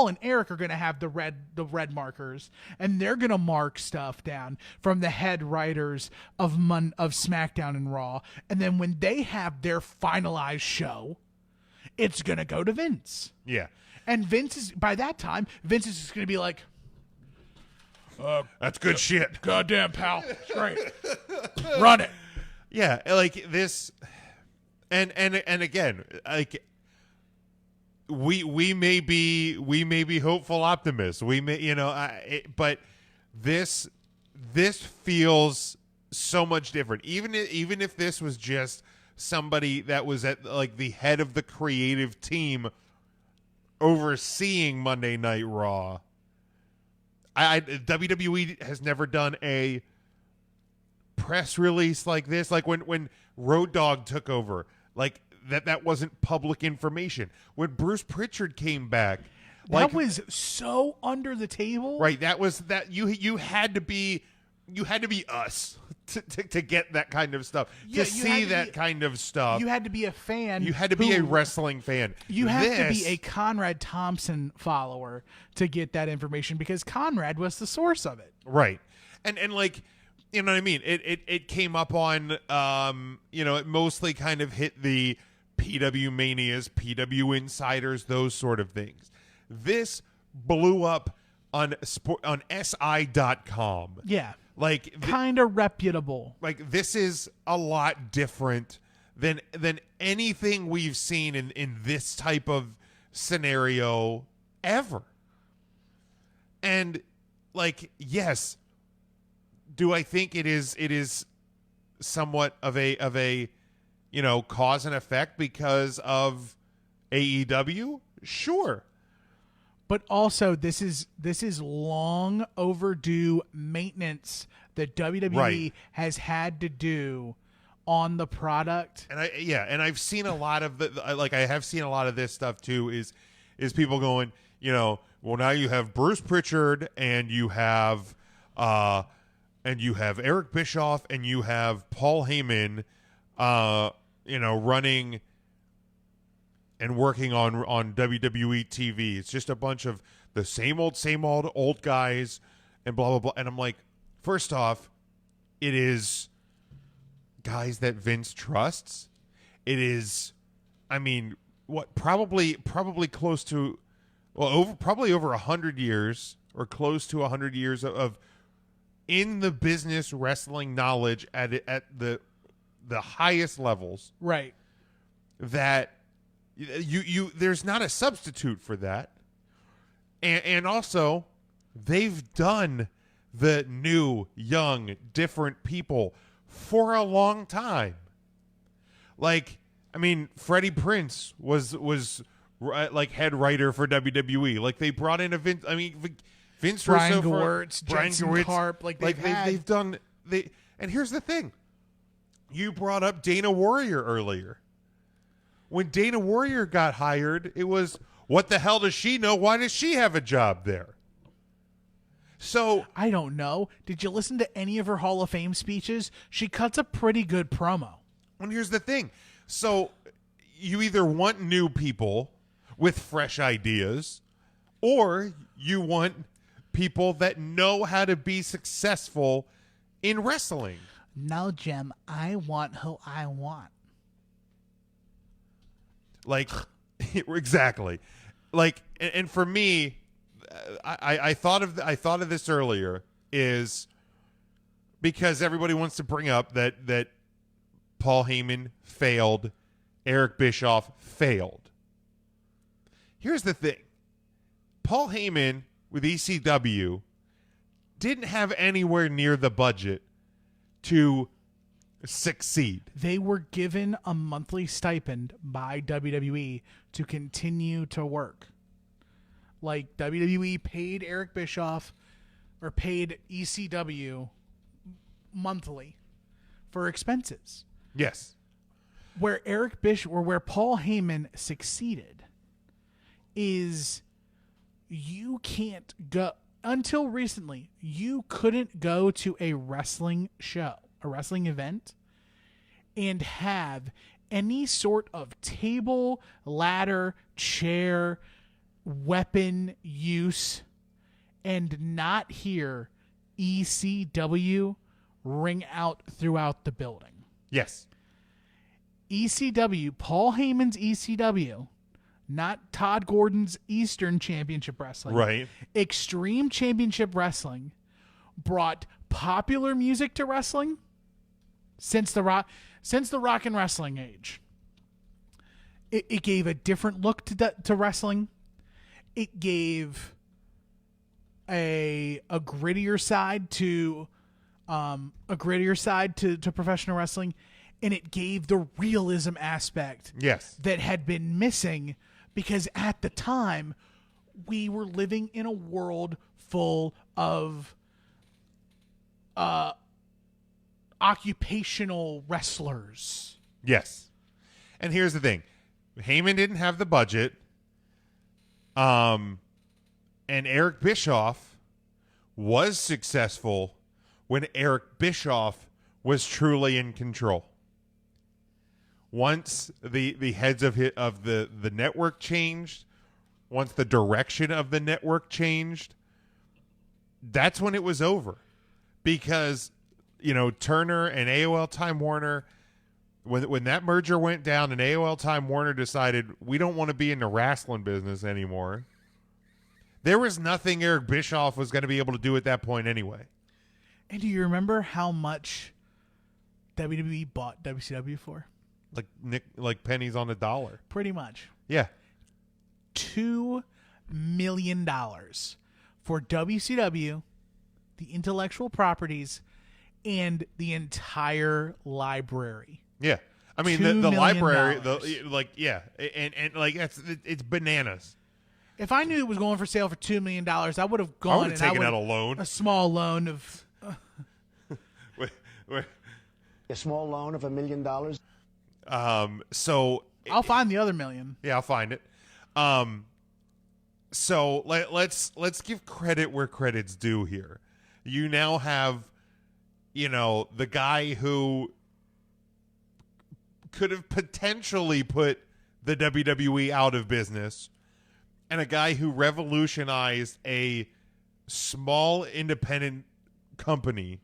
and Eric are going to have the red markers, and they're going to mark stuff down from the head writers of SmackDown and Raw, and then when they have their finalized show, it's going to go to Vince. Yeah. And by that time, Vince is just going to be like, that's good shit. Goddamn, pal. It's great. Run it. Yeah, like this. And again, like we may be hopeful optimists. We may, but this feels so much different. Even if this was just somebody that was at like the head of the creative team overseeing Monday Night Raw. WWE has never done a press release like this. Like when Road Dogg took over, like that wasn't public information. When Bruce Pritchard came back, that was so under the table. Right. That you had to be us to get that kind of stuff. To see that kind of stuff. You had to be a fan. You had to be a wrestling fan. You have to be a Conrad Thompson follower to get that information because Conrad was the source of it. Right. And like, you know what I mean? It came up on, it mostly kind of hit the PW Manias, PW Insiders, those sort of things. This blew up on SI.com. Yeah. Like kind of reputable. Like this is a lot different than anything we've seen in this type of scenario ever. And like, yes, do I think it is somewhat of a cause and effect because of AEW? Sure. But also, this is long overdue maintenance that WWE has had to do on the product. And I've seen a lot of I have seen a lot of this stuff too. Is people going, well, now you have Bruce Pritchard and you have Eric Bischoff and you have Paul Heyman, running and working on WWE TV. It's just a bunch of the same old guys and blah, blah, blah. And I'm like, first off, it is guys that Vince trusts. It is, probably close to, probably over 100 years or close to 100 years of in the business wrestling knowledge at the highest levels. Right. That you there's not a substitute for that. And also, they've done the new, young, different people for a long time. Like, Freddie Prinze was like head writer for WWE. Like, they brought in Vince Brian Russo, Gewirtz, Jensen Karp, they've done. And here's the thing: you brought up Dana Warrior earlier. When Dana Warrior got hired, it was, what the hell does she know? Why does she have a job there? So I don't know. Did you listen to any of her Hall of Fame speeches? She cuts a pretty good promo. And here's the thing. So you either want new people with fresh ideas, or you want people that know how to be successful in wrestling. No, Jim, I want who I want. Like, exactly. Like, and for me, I thought of this earlier, is because everybody wants to bring up that Paul Heyman failed, Eric Bischoff failed. Here's the thing: Paul Heyman with ECW didn't have anywhere near the budget to succeed. They were given a monthly stipend by WWE to continue to work. Like, WWE paid Eric Bischoff or paid ECW monthly for expenses. Yes. Where where Paul Heyman succeeded is you can't go, until recently, you couldn't go to a wrestling show, a wrestling event, and have any sort of table, ladder, chair, weapon use and not hear ECW ring out throughout the building. Yes. ECW, Paul Heyman's ECW, not Todd Gordon's Eastern Championship Wrestling. Right. Extreme Championship Wrestling brought popular music to wrestling since the rock and wrestling age. It gave a different look to wrestling. It gave a grittier side to professional wrestling, and it gave the realism aspect that had been missing, because at the time we were living in a world full of occupational wrestlers. Yes. And here's the thing: Heyman didn't have the budget. And Eric Bischoff was successful when Eric Bischoff was truly in control. Once the heads of the network changed, once the direction of the network changed, that's when it was over. Because, Turner and AOL Time Warner, when that merger went down and AOL Time Warner decided we don't want to be in the wrestling business anymore, there was nothing Eric Bischoff was going to be able to do at that point anyway. And do you remember how much WWE bought WCW for? like pennies on a dollar. Pretty much. Yeah. $2 million for WCW, the intellectual properties, and the entire library. Yeah. I mean, the library, and like it's bananas. If I knew it was going for sale for $2 million, I would have gone. I would have taken out a loan, a small loan of. A small loan of $1 million. So I'll find the other $1 million. Yeah, I'll find it. So let's give credit where credit's due here. You now have, the guy who could have potentially put the WWE out of business, and a guy who revolutionized a small independent company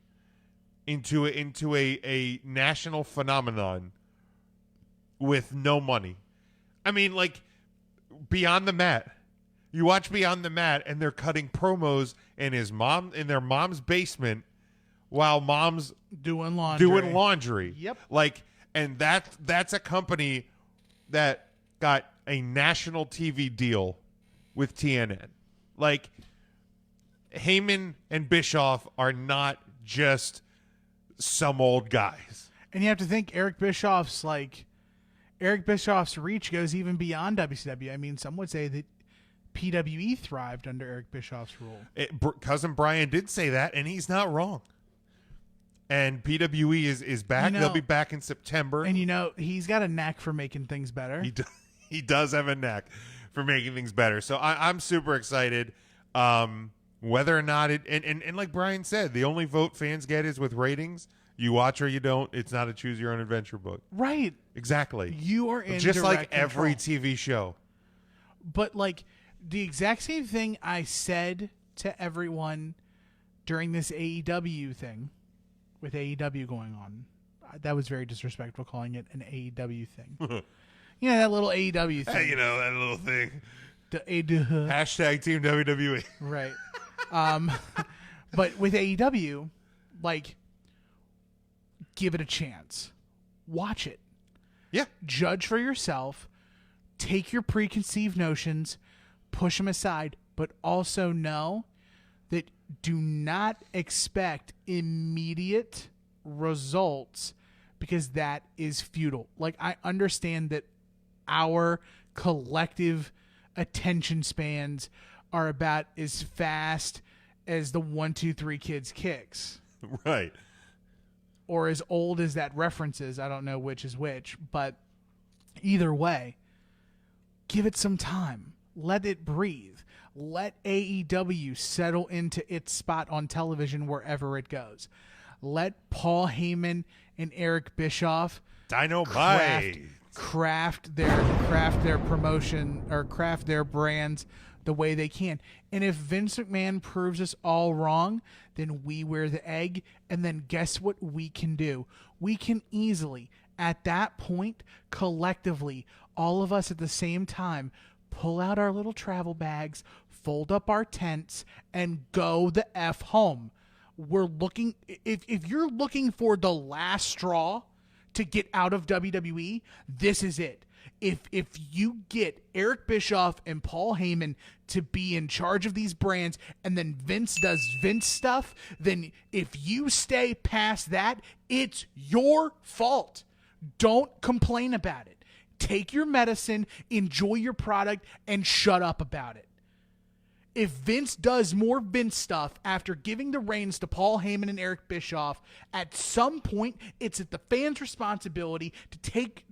into a national phenomenon with no money. I mean, like, Beyond the Mat. You watch Beyond the Mat, and they're cutting promos in their mom's basement while mom's doing laundry. Yep. Like, and that's a company that got a national TV deal with TNN. Like, Heyman and Bischoff are not just some old guys. And you have to think Eric Bischoff's reach goes even beyond WCW. I mean, some would say that PWE thrived under Eric Bischoff's rule. Cousin Brian did say that, and he's not wrong. And PWE is back. They'll be back in September. And, he's got a knack for making things better. He does have a knack for making things better. So I'm super excited. Whether or not and like Brian said, the only vote fans get is with ratings. You watch or you don't. It's not a choose your own adventure book. Right. Exactly. You are in just like control. Every TV show. But like the exact same thing I said to everyone during this AEW thing, with AEW going on. That was very disrespectful calling it an AEW thing. That little AEW thing. Hey, that little thing. Hashtag Team WWE. Right. But with AEW, like, give it a chance. Watch it. Yeah. Judge for yourself. Take your preconceived notions, push them aside, but also know that do not expect immediate results because that is futile. Like, I understand that our collective attention spans are about as fast as the 1, 2, 3 kids kicks. Right. Or as old as that reference is. I don't know which is which, but either way, give it some time. Let it breathe. Let AEW settle into its spot on television wherever it goes. Let Paul Heyman and Eric Bischoff craft their promotion or craft their brands the way they can. And if Vince McMahon proves us all wrong, then we wear the egg. And then guess what we can do? We can easily, at that point, collectively, all of us at the same time, pull out our little travel bags, fold up our tents, and go the F home. We're looking, if you're looking for the last straw to get out of WWE, this is it. If you get Eric Bischoff and Paul Heyman to be in charge of these brands and then Vince does Vince stuff, then if you stay past that, it's your fault. Don't complain about it. Take your medicine, enjoy your product, and shut up about it. If Vince does more Vince stuff after giving the reins to Paul Heyman and Eric Bischoff, at some point, it's at the fans' responsibility to take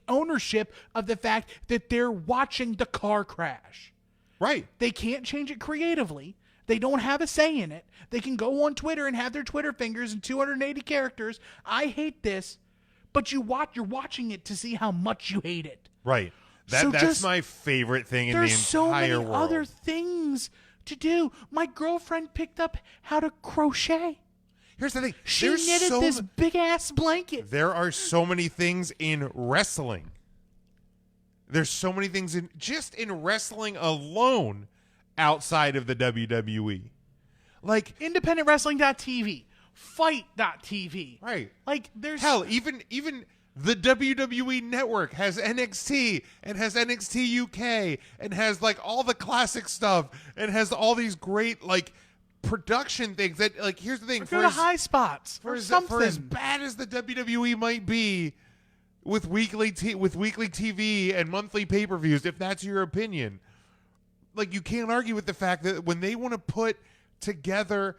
ownership of the fact that they're watching the car crash. Right. They can't change it creatively. They don't have a say in it. They can go on Twitter and have their Twitter fingers in 280 characters. I hate this. But you're watching it to see how much you hate it. Right. That's my favorite thing in the entire world. There's so many other things to do. My girlfriend picked up how to crochet. Here's the thing. She knitted this big-ass blanket. There are so many things in wrestling. There's so many things in wrestling alone outside of the WWE. Like IndependentWrestling.tv. Fight.tv. Right. Like there's hell, even The WWE Network has NXT and has NXT UK and has like all the classic stuff and has all these great like production things that like here's the thing Go to high spots for something. as bad as the WWE might be with weekly TV and monthly pay-per-views, if that's your opinion, like you can't argue with the fact that when they want to put together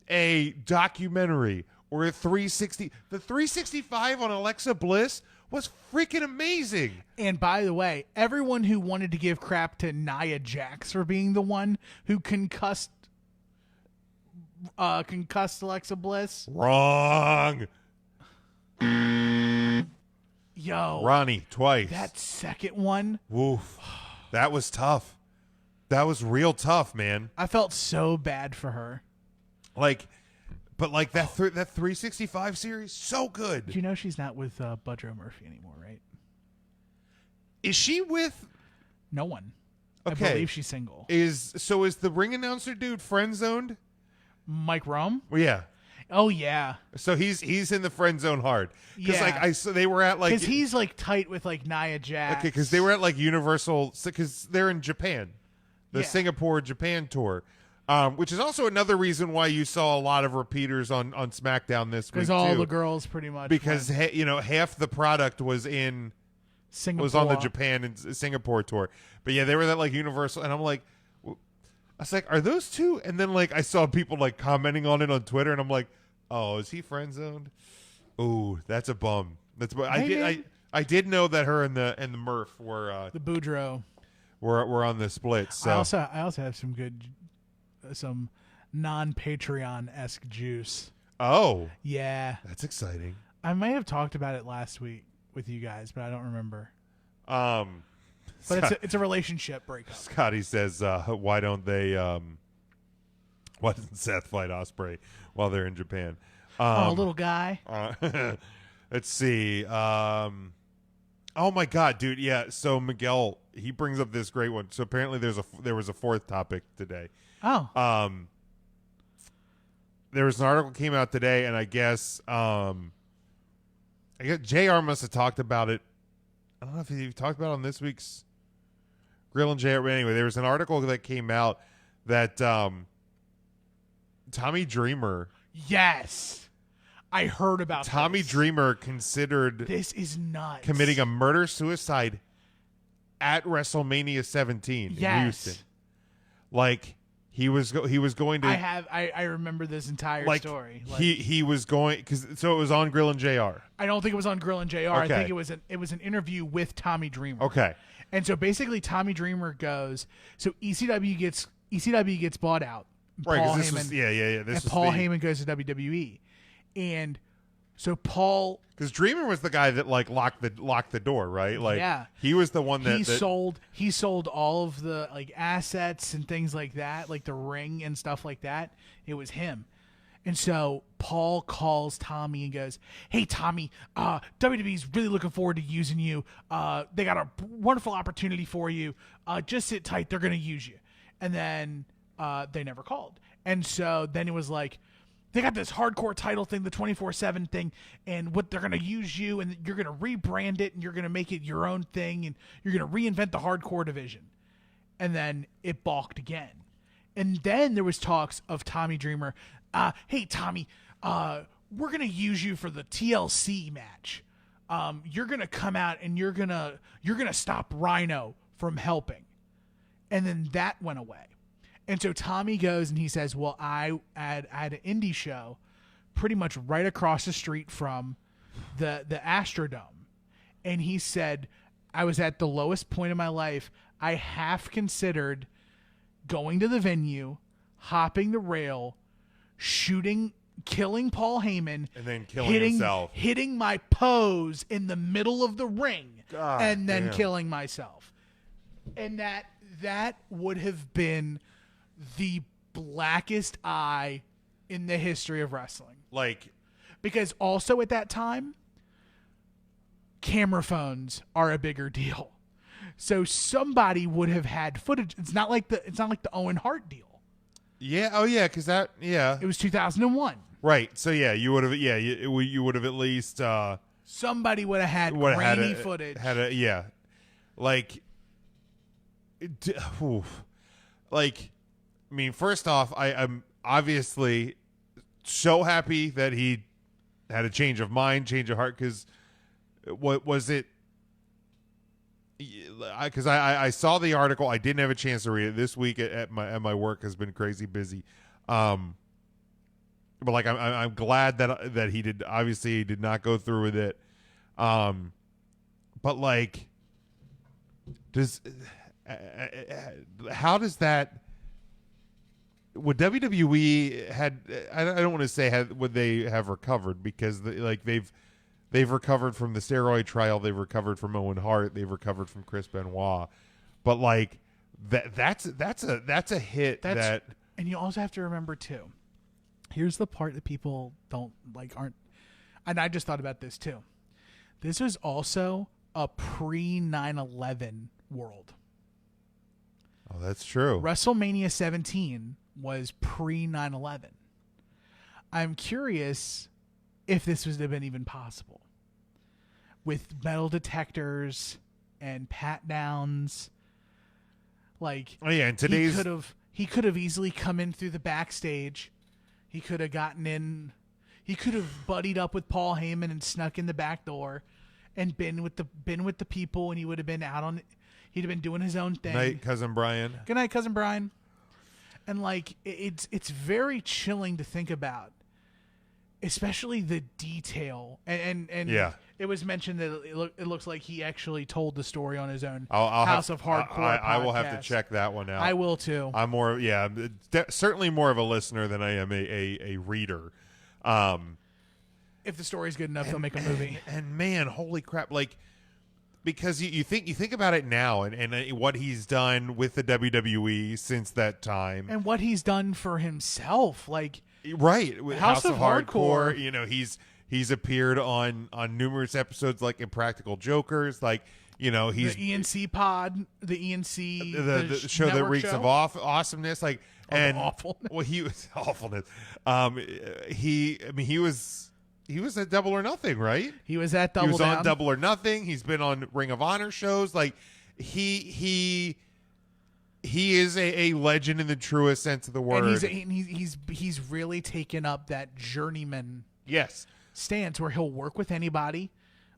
a documentary or a 360, the 365 on Alexa Bliss was freaking amazing. And by the way, everyone who wanted to give crap to Nia Jax for being the one who concussed Alexa Bliss. Wrong. Yo. Ronnie, twice. That second one. Woof. That was tough. That was real tough, man. I felt so bad for her. Like, but like that 365 series, so good. You know she's not with Budrow Murphy anymore, right? Is she with no one? Okay. I believe she's single. Is the ring announcer dude friend zoned? Mike Rome? Well, yeah. Oh yeah. So he's in the friend zone hard because Yeah. they were at like because he's like tight with like Nia Jax. okay because they were at like Universal because they're in Japan, the Yeah. Singapore Japan tour, which is also another reason why you saw a lot of repeaters on SmackDown this week because all too, the girls pretty much because went. half the product was in Singapore. was on the Japan and Singapore tour, but yeah they were at like Universal and I'm like. I was like, are those two? And then like I saw people like commenting on it on Twitter, and I'm like, oh, is he friend zoned? Oh, that's a bum. That's what I did know that her and the Murph were the Boudreaux were on the split. So I also have some good some non-Patreon-esque juice. Oh, yeah, that's exciting. I may have talked about it last week with you guys, but I don't remember. But it's a relationship breakup. Scotty says, why don't they? Why doesn't Seth fight Ospreay while they're in Japan? Little guy. Let's see. Oh my God, dude. Yeah. So Miguel, he brings up this great one. So apparently there was a fourth topic today. Oh. There was an article came out today, and I guess JR must have talked about it. I don't know if he talked about it on this week's Grill and JR. But anyway, there was an article that came out that Tommy Dreamer. Yes. I heard about Tommy Dreamer considered this is nuts committing a murder-suicide at WrestleMania 17 in Houston. Like he was going to. I remember this entire story. Like, he was going so it was on Grill and JR. I don't think it was on Grill and JR. Okay. I think it was an interview with Tommy Dreamer. Okay. And so basically Tommy Dreamer goes. So ECW gets bought out. Right. Paul This Heyman, was, yeah. This and was Paul Heyman goes to WWE, and so Paul. Because Dreamer was the guy that like locked the door, right? Like, yeah, he was the one that he sold all of the like assets and things like that, like the ring and stuff like that. It was him, and so Paul calls Tommy and goes, "Hey Tommy, WWE's really looking forward to using you. They got a wonderful opportunity for you. Just sit tight. They're gonna use you." And then they never called, and so then it was like. They got this hardcore title thing, the 24/7 thing, and what they're going to use you, and you're going to rebrand it, and you're going to make it your own thing, and you're going to reinvent the hardcore division. And then it balked again. And then there was talks of Tommy Dreamer, hey, Tommy, we're going to use you for the TLC match. You're going to come out, and you're going to stop Rhino from helping. And then that went away. And so Tommy goes and he says, well, I had an indie show pretty much right across the street from the Astrodome. And he said, I was at the lowest point of my life. I half considered going to the venue, hopping the rail, killing Paul Heyman, and then killing himself. Hitting my pose in the middle of the ring, and then killing myself. And that would have been the blackest eye in the history of wrestling. Like, because also at that time, camera phones are a bigger deal. So somebody would have had footage. It's not like the Owen Hart deal. Yeah. Oh yeah. Because it was 2001. Right. So yeah, you would have. Yeah, you would have at least Somebody would have had grainy footage. Yeah. Like, like, I mean, first off, I'm obviously so happy that he had a change of mind, change of heart, because what was it? Because I saw the article, I didn't have a chance to read it this week at my work has been crazy busy, but like I'm glad that he did. Obviously, he did not go through with it, but like, how does that? Would WWE I don't want to say would they have recovered, because they've recovered from the steroid trial, they've recovered from Owen Hart, they've recovered from Chris Benoit, but like that's a hit. And you also have to remember too. Here's the part that people aren't, and I just thought about this too. This was also a pre 9/11 world. Oh, that's true. WrestleMania 17 was pre 9/11. I'm curious if this would have been even possible with metal detectors and pat downs. Like, oh yeah, and today's he could have easily come in through the backstage. He could have gotten in. He could have buddied up with Paul Heyman and snuck in the back door, and been with the people, and he would have been out on. He'd have been doing his own thing. Night, Cousin Brian. Good night, Cousin Brian. And like, it's very chilling to think about, especially the detail. And yeah, it was mentioned that it looks like he actually told the story on his own I'll House of Hardcore. I will have to check that one out. I will too. I'm certainly more of a listener than I am a reader. If the story's good enough, they'll make a movie. And man, holy crap! Like, because you think about it now, and what he's done with the WWE since that time, and what he's done for himself, like right, with House of Hardcore. You know, he's appeared on numerous episodes, like Impractical Jokers, like, you know, he's the ENC pod, the ENC, the show that reeks of awesomeness, like, and awfulness. Well, he was awfulness. He was at Double or Nothing, right? He was at Double. He was Down. on Double or Nothing. He's been on Ring of Honor shows. Like, he is a legend in the truest sense of the word. And he's really taken up that journeyman stance where he'll work with anybody.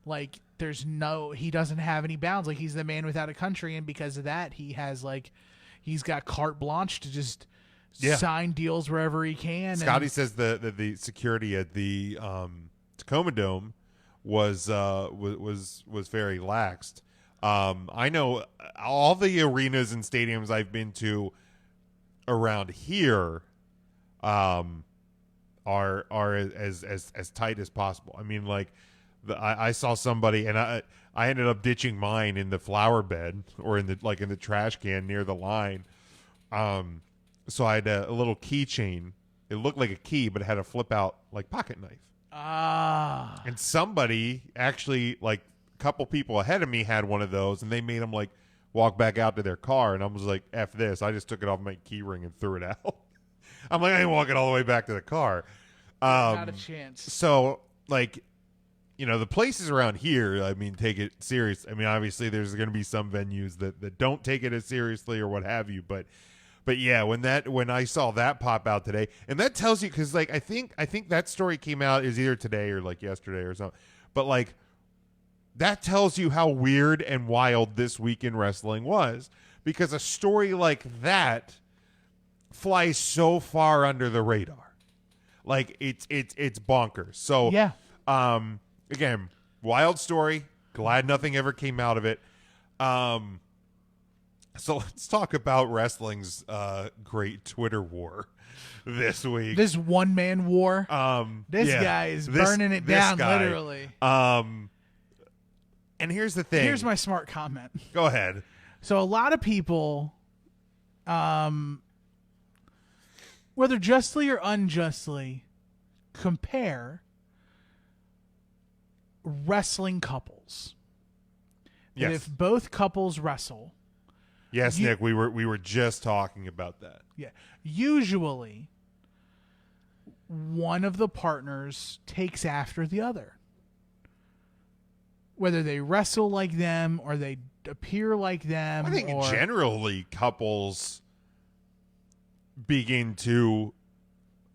Like, he doesn't have any bounds. Like, he's the man without a country, and because of that, he's got carte blanche to just sign deals wherever he can. Scotty says the security at the Tacoma Dome was very laxed. I know all the arenas and stadiums I've been to around here are as tight as possible. I mean, like, I saw somebody, and I ended up ditching mine in the flower bed or in the trash can near the line. So I had a little keychain. It looked like a key, but it had a flip out like pocket knife. And somebody actually, like, a couple people ahead of me had one of those, and they made them like walk back out to their car. And I was like, F this. I just took it off my key ring and threw it out. I'm like, I ain't walking all the way back to the car. Not a chance. So, like, you know, the places around here, I mean, take it serious. I mean, obviously there's going to be some venues that don't take it as seriously or what have you, but yeah, when I saw that pop out today, and that tells you, because like I think that story came out is either today or like yesterday or something, but like that tells you how weird and wild this week in wrestling was, because a story like that flies so far under the radar, like it's bonkers. So yeah, again, wild story. Glad nothing ever came out of it. So let's talk about wrestling's great Twitter war this week. This one-man war. This guy is burning it down, literally. And here's the thing. Here's my smart comment. Go ahead. So a lot of people, whether justly or unjustly, compare wrestling couples. Yes. And if both couples wrestle. Yes, Nick, we were just talking about that. Yeah. Usually, one of the partners takes after the other. whether they wrestle like them or they appear like them. I think generally couples begin to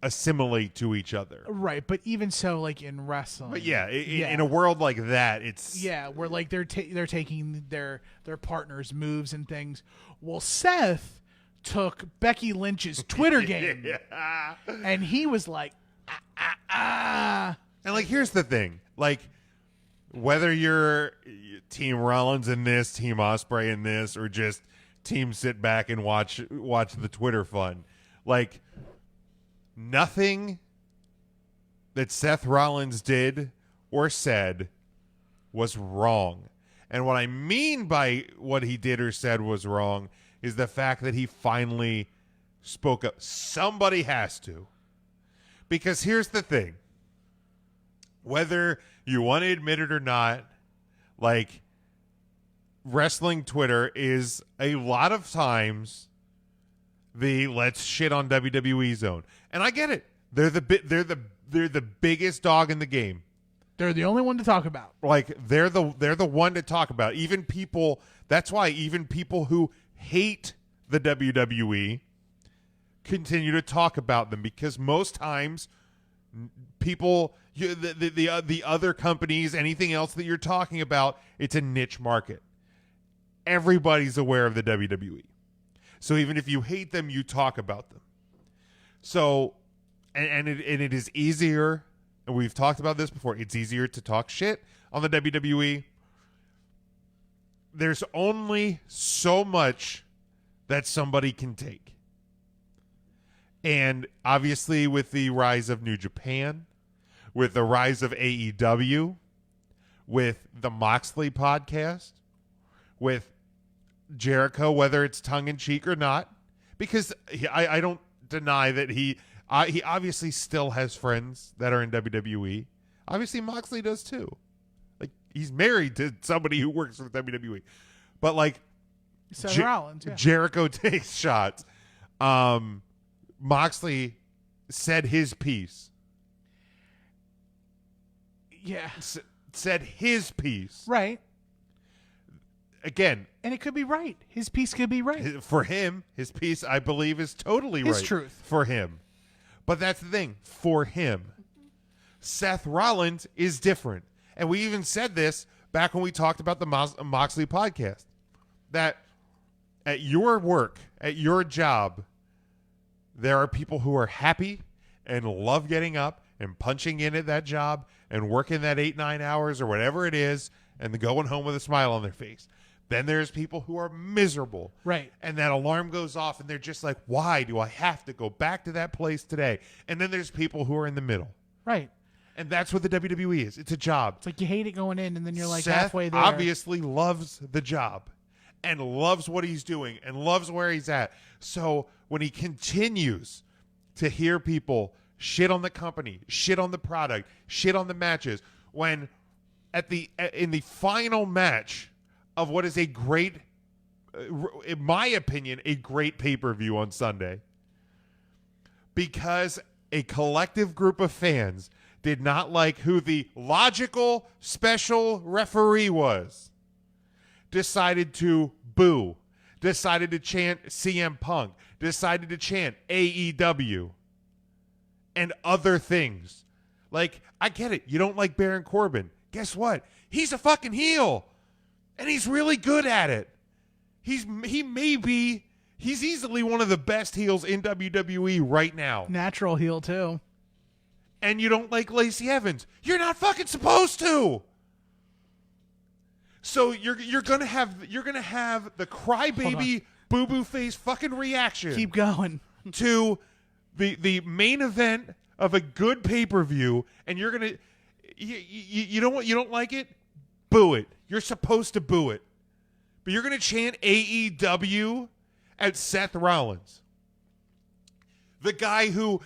assimilate to each other. Right, but even so, like in wrestling. But yeah, in a world like that, it's where like they're taking their partner's moves and things. Well, Seth took Becky Lynch's Twitter game, and he was like, And like, here's the thing, like, whether you're Team Rollins in this, Team Ospreay in this, or just Team sit back and watch the Twitter fun, like, nothing that Seth Rollins did or said was wrong. And what I mean by what he did or said was wrong is the fact that he finally spoke up. Somebody has to. Because here's the thing. Whether you want to admit it or not, like, wrestling Twitter is a lot of times the let's shit on WWE zone. And I get it. They're the biggest dog in the game. They're the only one to talk about. Like, they're the one to talk about. Even people, that's why even people who hate the WWE continue to talk about them, because most times people, the other companies, anything else that you're talking about, it's a niche market. Everybody's aware of the WWE. So even if you hate them, you talk about them. So, and it is easier, and we've talked about this before, it's easier to talk shit on the WWE. There's only so much that somebody can take. And obviously with the rise of New Japan, with the rise of AEW, with the Moxley podcast, with Jericho, whether it's tongue-in-cheek or not, because I don't deny that he obviously still has friends that are in WWE. Obviously Moxley does too. Like, he's married to somebody who works for WWE. But like Seth Rollins, yeah. Jericho takes shots. Moxley said his piece. Yeah. Said his piece. Right. Again. And it could be right. His piece could be right. For him, his piece, I believe, is totally right. His truth. For him. But that's the thing. For him. Seth Rollins is different. And we even said this back when we talked about the Moxley podcast. That at your work, at your job, there are people who are happy and love getting up and punching in at that job and working that 8-9 hours or whatever it is and going home with a smile on their face. Then there's people who are miserable. Right. And that alarm goes off and they're just like, why do I have to go back to that place today? And then there's people who are in the middle. Right. And that's what the WWE is. It's a job. It's like you hate it going in and then you're like Seth halfway there. Obviously loves the job and loves what he's doing and loves where he's at. So when he continues to hear people shit on the company, shit on the product, shit on the matches, when in the final match of what is a great, in my opinion, a great pay-per-view on Sunday, because a collective group of fans did not like who the logical special referee was, decided to boo, decided to chant CM Punk, decided to chant AEW, and other things. Like, I get it. You don't like Baron Corbin. Guess what? He's a fucking heel. And he's really good at it. He's easily one of the best heels in WWE right now. Natural heel too. And you don't like Lacey Evans. You're not fucking supposed to. So you're gonna have the crybaby boo boo face fucking reaction. Keep going. To the main event of a good pay-per-view, and you're gonna you don't like it? Boo it. You're supposed to boo it. But you're going to chant AEW at Seth Rollins. The guy who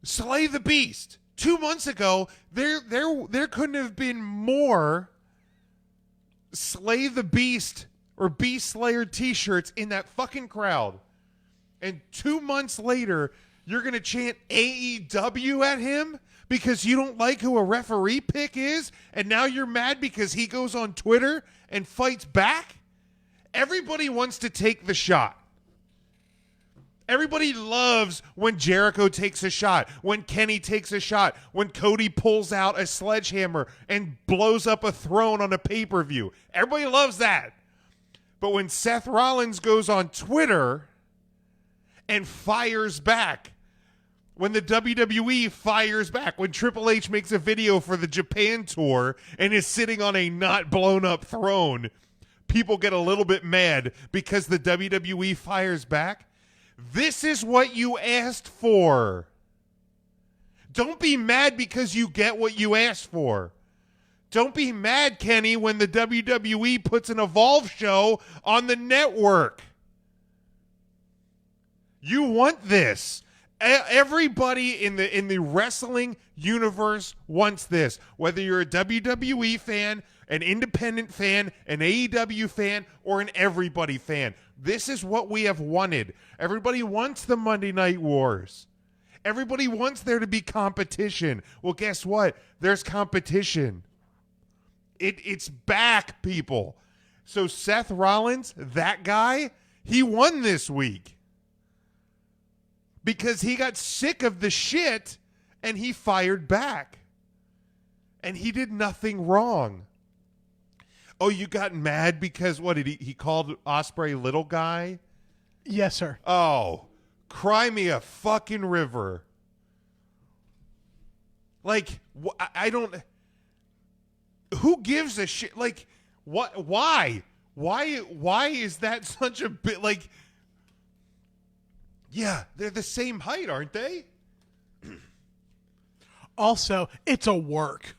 Slay the Beast. 2 months ago, there couldn't have been more Slay the Beast or Beast Slayer t-shirts in that fucking crowd. And 2 months later, you're going to chant AEW at him because you don't like who a referee pick is, and now you're mad because he goes on Twitter and fights back? Everybody wants to take the shot. Everybody loves when Jericho takes a shot, when Kenny takes a shot, when Cody pulls out a sledgehammer and blows up a throne on a pay-per-view. Everybody loves that. But when Seth Rollins goes on Twitter and fires back, when the WWE fires back, when Triple H makes a video for the Japan tour and is sitting on a not blown up throne, people get a little bit mad because the WWE fires back. This is what you asked for. Don't be mad because you get what you asked for. Don't be mad, Kenny, when the WWE puts an Evolve show on the network. You want this. Everybody in the wrestling universe wants this. Whether you're a WWE fan, an independent fan, an AEW fan, or an everybody fan. This is what we have wanted. Everybody wants the Monday Night Wars. Everybody wants there to be competition. Well, guess what? There's competition. It's back, people. So Seth Rollins, that guy, he won this week. Because he got sick of the shit and he fired back. And he did nothing wrong. Oh, you got mad because what did he called Ospreay little guy? Yes, sir. Oh, cry me a fucking river. Like, I don't. Who gives a shit? Like, what? Why? Why is that such a bit? Like, yeah, they're the same height, aren't they? Also, it's a work.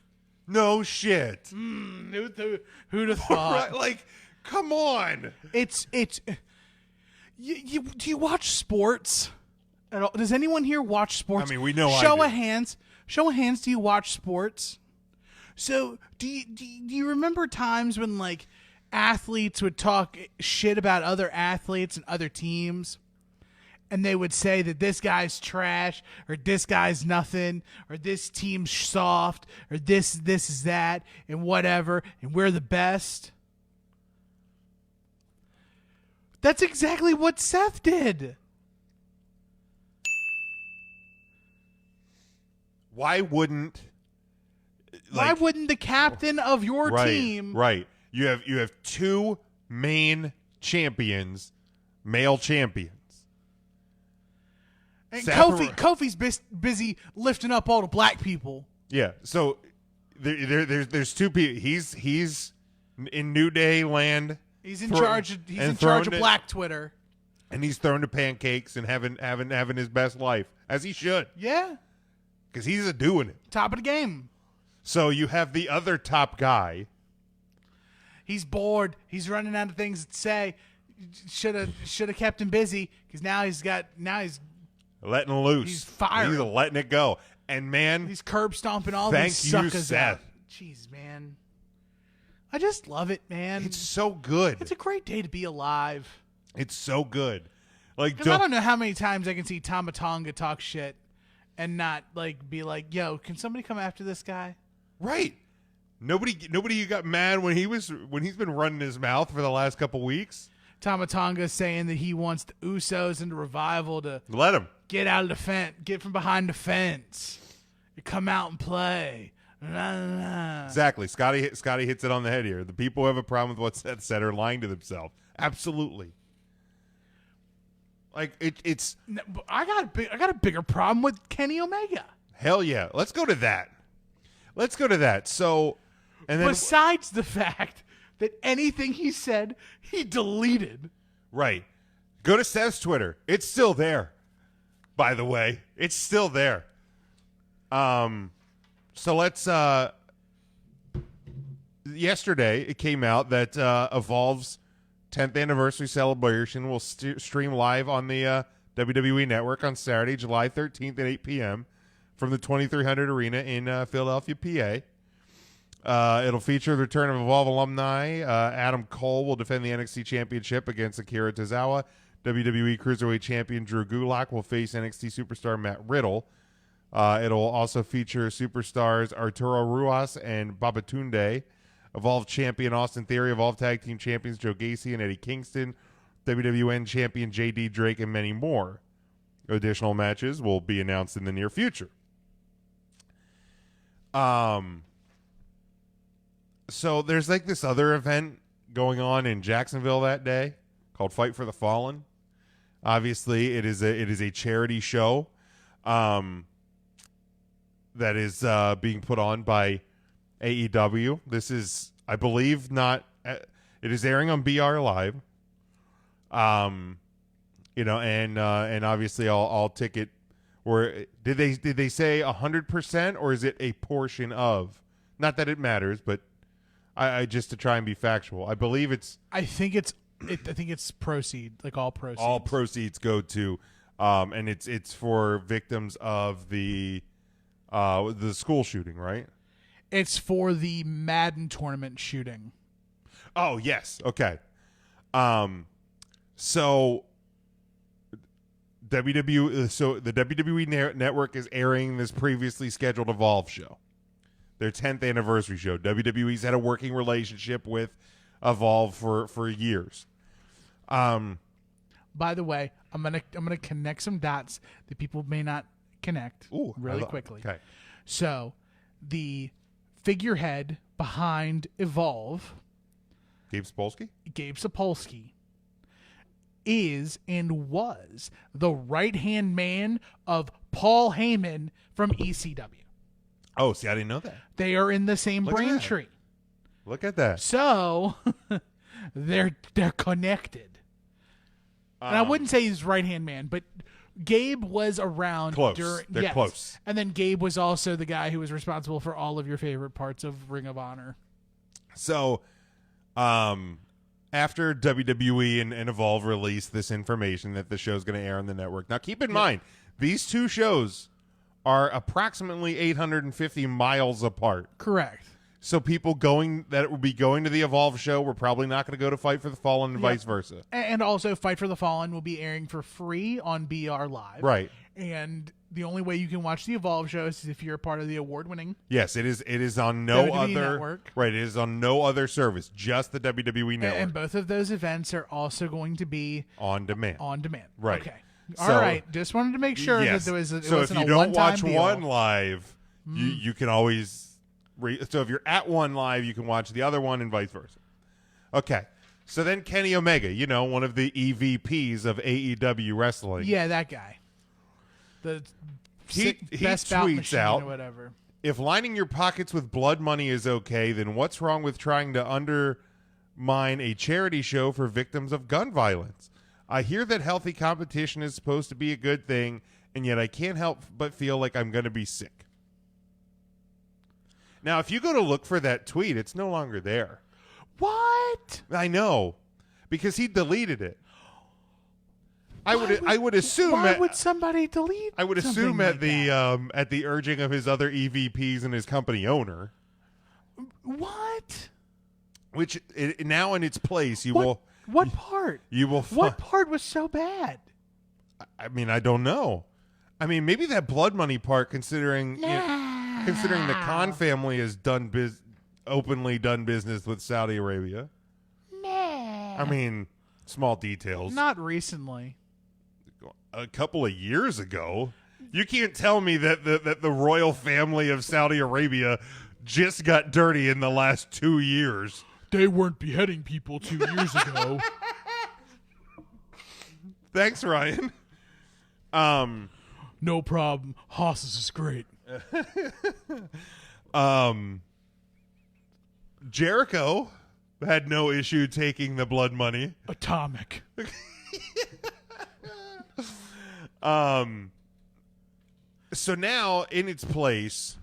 No shit. Who'd have thought? Right, like, come on. It's. You do you watch sports at all? Does anyone here watch sports? I mean, we know. Show of hands. Show of hands. Do you watch sports? So do you remember times when like athletes would talk shit about other athletes and other teams? And they would say that this guy's trash, or this guy's nothing, or this team's soft, or this is that, and whatever, and we're the best. That's exactly what Seth did. Why wouldn't the captain of your team? Right. You have two main champions, male champions. And Kofi's busy lifting up all the black people. Yeah. So there's two people. He's in New Day land. He's in charge of Black Twitter. And he's thrown to pancakes and having his best life, as he should. Yeah. Because he's doing it. Top of the game. So you have the other top guy. He's bored. He's running out of things to say. Should have kept him busy because now he's letting loose. He's firing. He's letting it go. And man, he's curb stomping all thank these suckers you, Seth. out. Jeez, man. I just love it, man. It's so good. It's a great day to be alive. It's so good. Like, I don't know how many times I can see Tama Tonga talk shit and not like be like, "Yo, can somebody come after this guy?" Right. Nobody got mad when he's been running his mouth for the last couple weeks. Tama Tonga saying that he wants the Usos and the Revival to let him get out of the fence, get from behind the fence, come out and play. Exactly. Scotty hits it on the head here. The people who have a problem with what Seth said are lying to themselves. Absolutely. Like it's. I got a bigger problem with Kenny Omega. Hell yeah. Let's go to that. So, and then besides the fact that anything he said, he deleted. Right. Go to Seth's Twitter. It's still there. By the way, it's still there. So let's. Yesterday, it came out that Evolve's 10th anniversary celebration will stream live on the WWE Network on Saturday, July 13th at 8 p.m. from the 2300 Arena in Philadelphia, PA. It'll feature the return of Evolve alumni. Adam Cole will defend the NXT Championship against Akira Tozawa. WWE Cruiserweight Champion Drew Gulak will face NXT superstar Matt Riddle. It'll also feature superstars Arturo Ruas and Babatunde, Evolve champion Austin Theory, Evolve tag team champions Joe Gacy and Eddie Kingston, WWN champion JD Drake, and many more. Additional matches will be announced in the near future. So there's like this other event going on in Jacksonville that day called Fight for the Fallen. Obviously, it is a charity show that is being put on by AEW. This is, I believe, not. It is airing on BR Live. And obviously, all ticket. Or did they say 100%, or is it a portion of? Not that it matters, but I just to try and be factual. I believe it's. I think it's proceed, like all proceeds. All proceeds go to, and it's for victims of the school shooting, right? It's for the Madden tournament shooting. Oh yes, okay. So the WWE Network is airing this previously scheduled Evolve show, their 10th anniversary show. WWE's had a working relationship with Evolve for years. By the way, I'm gonna connect some dots that people may not connect really quickly. Okay. So the figurehead behind Evolve, Gabe Sapolsky, is and was the right-hand man of Paul Heyman from ECW. Oh, see, I didn't know that. They are in the same brain tree. Look at that. So they're connected. And I wouldn't say he's right-hand man, but Gabe was around. Close. They're close. And then Gabe was also the guy who was responsible for all of your favorite parts of Ring of Honor. So, after WWE and Evolve released this information that the show's going to air on the network. Now, keep in mind, these two shows are approximately 850 miles apart. Correct. So people that will be going to the Evolve show, we're probably not going to go to Fight for the Fallen and vice versa. And also, Fight for the Fallen will be airing for free on BR Live. Right. And the only way you can watch the Evolve shows is if you're a part of the award-winning. Yes, it is. It is on no WWE other network. Right. It is on no other service, just the WWE network. And both of those events are also going to be on demand. Right. Okay. So, all right. Just wanted to make sure that there was. So if you don't watch one live, Mm. you can always. So if you're at one live, you can watch the other one and vice versa. Okay. So then Kenny Omega, one of the EVPs of AEW wrestling. Yeah, that guy. The best bout machine or whatever. If lining your pockets with blood money is okay, then what's wrong with trying to undermine a charity show for victims of gun violence? I hear that healthy competition is supposed to be a good thing, and yet I can't help but feel like I'm going to be sick. Now, if you go to look for that tweet, it's no longer there. What? I know, because he deleted it. I would assume. Why would somebody delete? I would assume at the urging of his other EVPs and his company owner. What? Which now in its place, What part? You will. What part was so bad? I mean, I don't know. I mean, maybe that blood money part, considering considering the Khan family has openly done business with Saudi Arabia. I mean, small details. Not recently. A couple of years ago. You can't tell me that the royal family of Saudi Arabia just got dirty in the last 2 years. They weren't beheading people 2 years ago. Thanks, Ryan. No problem. Hosses is great. Jericho had no issue taking the blood money. Atomic. So now in its place,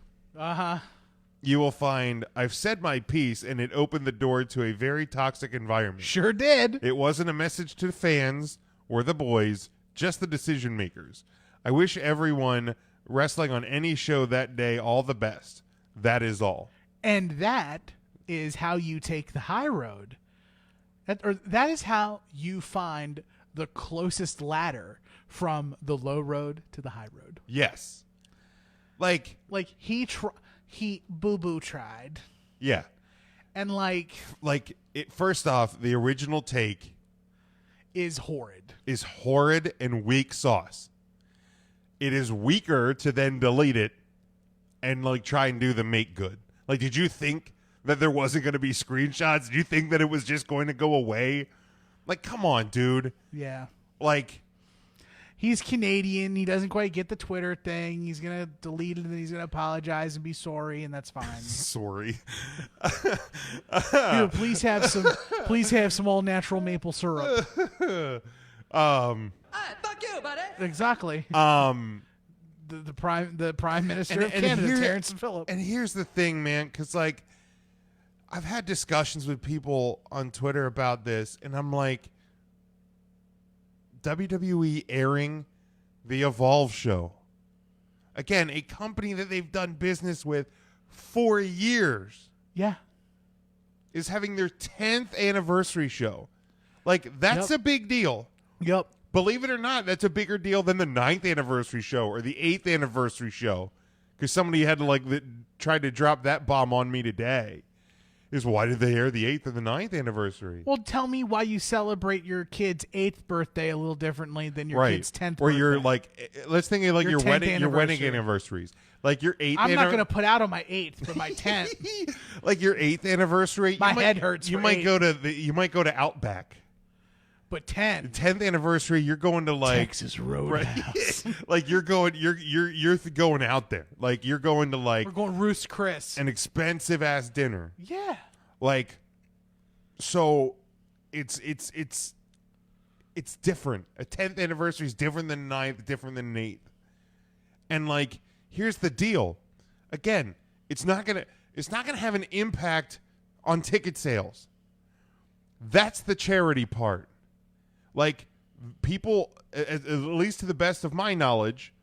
you will find I've said my piece, and it opened the door to a very toxic environment. Sure did. It wasn't a message to the fans or the boys, just the decision makers. I wish everyone wrestling on any show that day all the best. That is all. And that is how you take the high road. That is how you find the closest ladder from the low road to the high road. Yes. Like he boo-boo tried. Yeah. And first off, the original take is horrid. Is horrid and weak sauce. It is weaker to then delete it and try and do the make good. Did you think that there wasn't going to be screenshots? Did you think that it was just going to go away? Come on, dude. Yeah. He's Canadian. He doesn't quite get the Twitter thing. He's going to delete it and he's going to apologize and be sorry, and that's fine. Sorry. Dude, please have some all natural maple syrup. Fuck you, buddy. Exactly. The Prime Minister of Canada, Terrence Phillip. And here's the thing, man, because I've had discussions with people on Twitter about this, and I'm like, WWE airing the Evolve show. Again, a company that they've done business with for years. Yeah. Is having their 10th anniversary show. That's a big deal. Yep. Believe it or not, that's a bigger deal than the 9th anniversary show or the 8th anniversary show. Because somebody had to try to drop that bomb on me today. Is why did they air the 8th and the 9th anniversary? Well, tell me why you celebrate your kid's 8th birthday a little differently than your kid's 10th birthday. Or you're let's think of your wedding anniversaries. Your 8th I'm not going to put out on my 8th, but my 10th. Your 8th anniversary. My head hurts. You might go to Outback. But 10th. 10th anniversary, you're going to Texas Roadhouse. you're going out there. You're going to we're going Roost Chris. An expensive ass dinner. Yeah. So it's different. A 10th anniversary is different than 9th, different than 8th. And here's the deal. Again, it's not gonna have an impact on ticket sales. That's the charity part. People, at least to the best of my knowledge,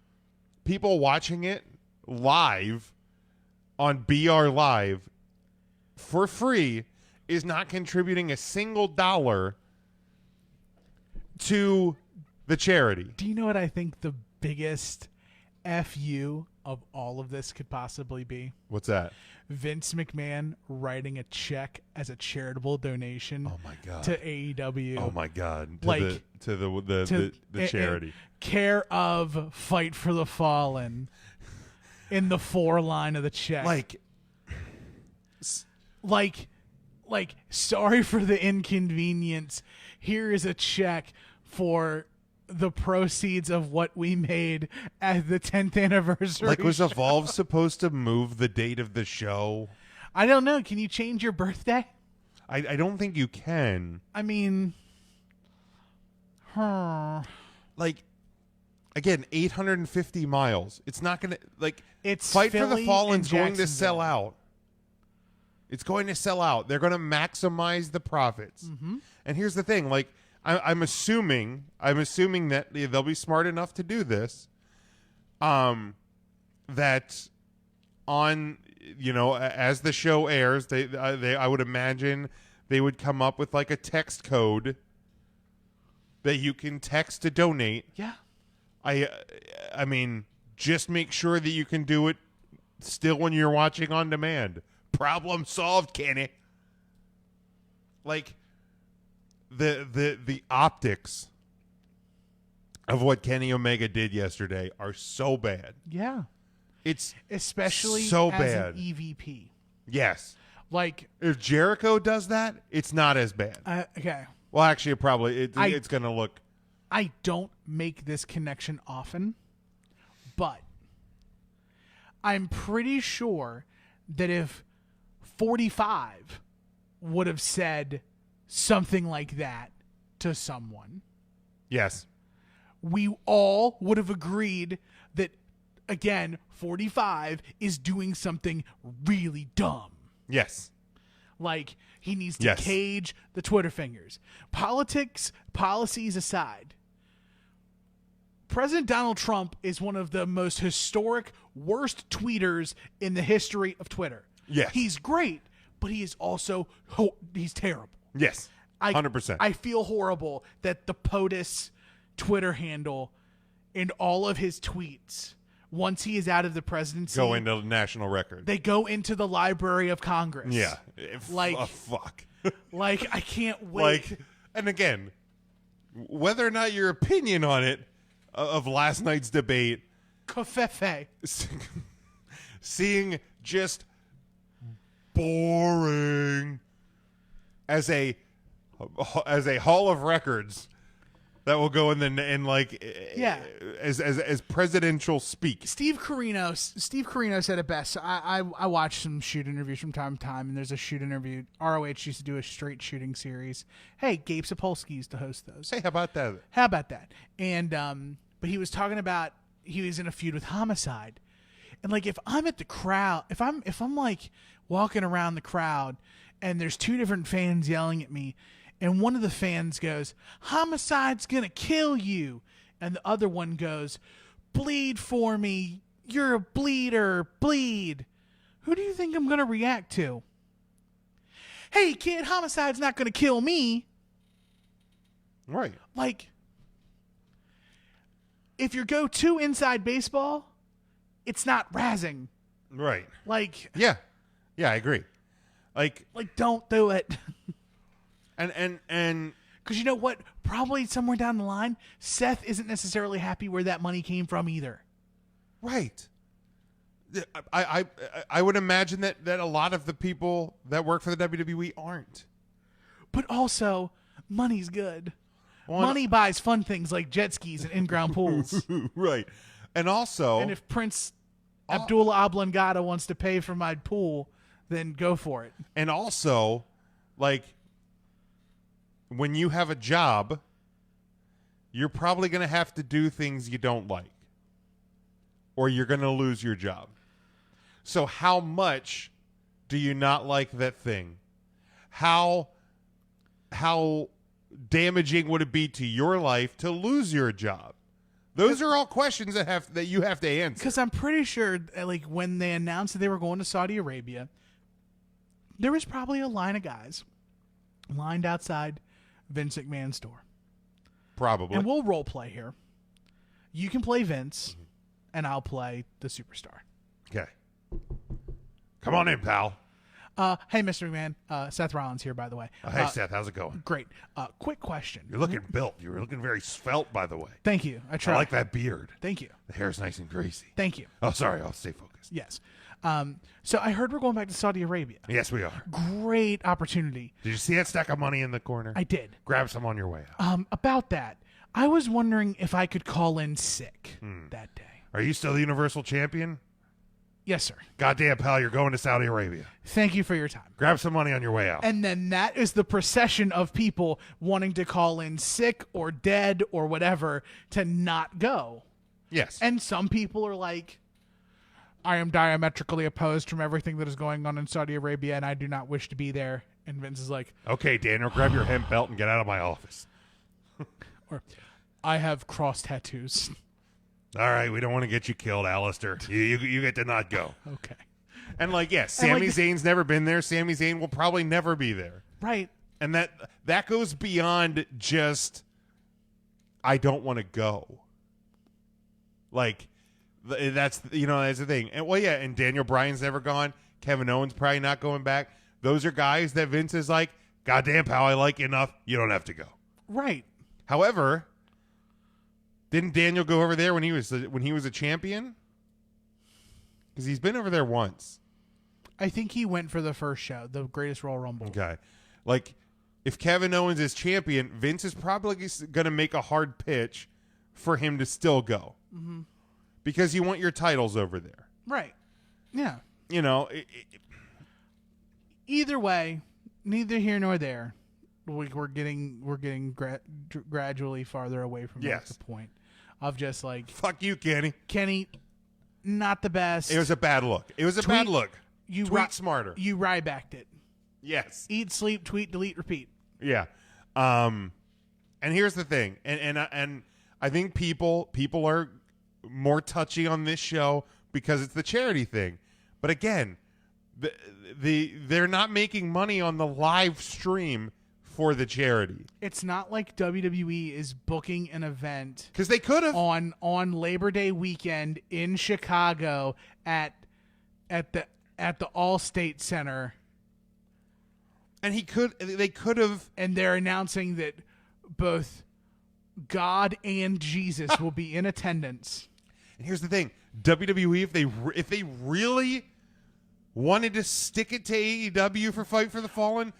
people watching it live on BR Live for free is not contributing a single dollar to the charity. Do you know what I think the biggest FU of all of this could possibly be? What's that? Vince McMahon writing a check as a charitable donation. Oh my god! To AEW. Oh my god! To the charity. Care of Fight for the Fallen. In the 4 line of the check. Sorry for the inconvenience. Here is a check for the proceeds of what we made at the 10th anniversary. Was Evolve supposed to move the date of the show? I don't know. Can you change your birthday? I don't think you can. I mean, again, 850 miles. It's not going to it's Fight Philly for the Fallen's and going to sell out. It's going to sell out. They're going to maximize the profits. Mm-hmm. And here's the thing, I'm assuming that they'll be smart enough to do this. That on as the show airs, they I would imagine they would come up with a text code that you can text to donate. Yeah. I mean, just make sure that you can do it still when you're watching on demand. Problem solved, Kenny. The optics of what Kenny Omega did yesterday are so bad. Yeah. It's especially so as bad. An EVP. Yes. If Jericho does that, it's not as bad. Okay. Well, actually, it's going to look. I don't make this connection often, but I'm pretty sure that if 45 would have said something like that to someone, yes, we all would have agreed that, again, 45 is doing something really dumb. Yes. He needs to cage the Twitter fingers. Policies aside, President Donald Trump is one of the most historic, worst tweeters in the history of Twitter. Yes. He's great, but he is also he's terrible. Yes. 100%. I feel horrible that the POTUS Twitter handle and all of his tweets once he is out of the presidency, go into national record. They go into the Library of Congress. Yeah. Fuck. Like, I can't wait. Like, and again, whether or not your opinion on it of last night's debate, Kofefe. seeing just boring as a hall of records that will go in as presidential speak. Steve Carino said it best. So I watch some shoot interviews from time to time, and there's a shoot interview. ROH used to do a straight shooting series. Hey, Gabe Sapolsky used to host those. Hey, how about that? And but he was talking about he was in a feud with Homicide, and like if I'm at the crowd, if I'm like walking around the crowd, and there's two different fans yelling at me. And one of the fans goes, "Homicide's gonna kill you." And the other one goes, "Bleed for me. You're a bleeder. Bleed." Who do you think I'm gonna react to? Hey, kid, Homicide's not gonna kill me. Right. Like, if you go too inside baseball, it's not razzing. Right. Like. Yeah, I agree. Like don't do it. And because you know what? Probably somewhere down the line, Seth isn't necessarily happy where that money came from either. Right. I would imagine that a lot of the people that work for the WWE aren't. But also, money's good. Well, money buys fun things like jet skis and in-ground pools. Right. And also... And if Prince Abdullah Oblongata wants to pay for my pool, then go for it. And also, like... when you have a job, you're probably going to have to do things you don't like, or you're going to lose your job. So how much do you not like that thing? How damaging would it be to your life to lose your job? Those are all questions that you have to answer. Because I'm pretty sure, like, when they announced that they were going to Saudi Arabia, there was probably a line of guys lined outside Vince McMahon's store. Probably. And we'll role play here. You can play Vince, and I'll play the superstar. Okay. Come on in, pal. Hey, Mr. McMahon. Seth Rollins here, by the way. Hey, Seth. How's it going? Great. Quick question. You're looking built. You're looking very svelte, by the way. Thank you. I try. I like that beard. Thank you. The hair's nice and greasy. Thank you. Oh, sorry. I'll stay focused. Yes. So I heard we're going back to Saudi Arabia. Yes, we are. Great opportunity. Did you see that stack of money in the corner? I did. Grab some on your way out. About that, I was wondering if I could call in sick that day. Are you still the Universal Champion? Yes, sir. Goddamn, pal, you're going to Saudi Arabia. Thank you for your time. Grab some money on your way out. And then that is the procession of people wanting to call in sick or dead or whatever to not go. Yes. And some people are like, I am diametrically opposed from everything that is going on in Saudi Arabia, and I do not wish to be there. And Vince is like, okay, Daniel, grab your hemp belt and get out of my office. Or, I have cross tattoos. All right, we don't want to get you killed, Alistair. You get to not go. Okay. And like, yes, Sami Zayn's never been there. Sami Zayn will probably never be there. Right. And that goes beyond just, I don't want to go. Like, that's the thing. And well, yeah, and Daniel Bryan's never gone. Kevin Owens probably not going back. Those are guys that Vince is like, goddamn, pal, I like you enough. You don't have to go. Right. However, didn't Daniel go over there when he was a champion? Because he's been over there once. I think he went for the first show, the Greatest Royal Rumble. Okay. Like, if Kevin Owens is champion, Vince is probably going to make a hard pitch for him to still go. Mm-hmm. Because you want your titles over there. Right. Yeah. You know. Either way, neither here nor there. We're getting gradually farther away from the point of just like, fuck you, Kenny. Kenny, not the best. It was a bad look. Bad look. You tweet smarter. You Rybacked it. Yes. Eat, sleep, tweet, delete, repeat. Yeah. And here's the thing, and I think people are more touchy on this show because it's the charity thing. But again, they're not making money on the live stream for the charity. It's not like WWE is booking an event Because they could have. on Labor Day weekend in Chicago at the Allstate Center. And they could have. And they're announcing that both God and Jesus will be in attendance. And here's the thing. WWE, if they really wanted to stick it to AEW for Fight for the Fallen,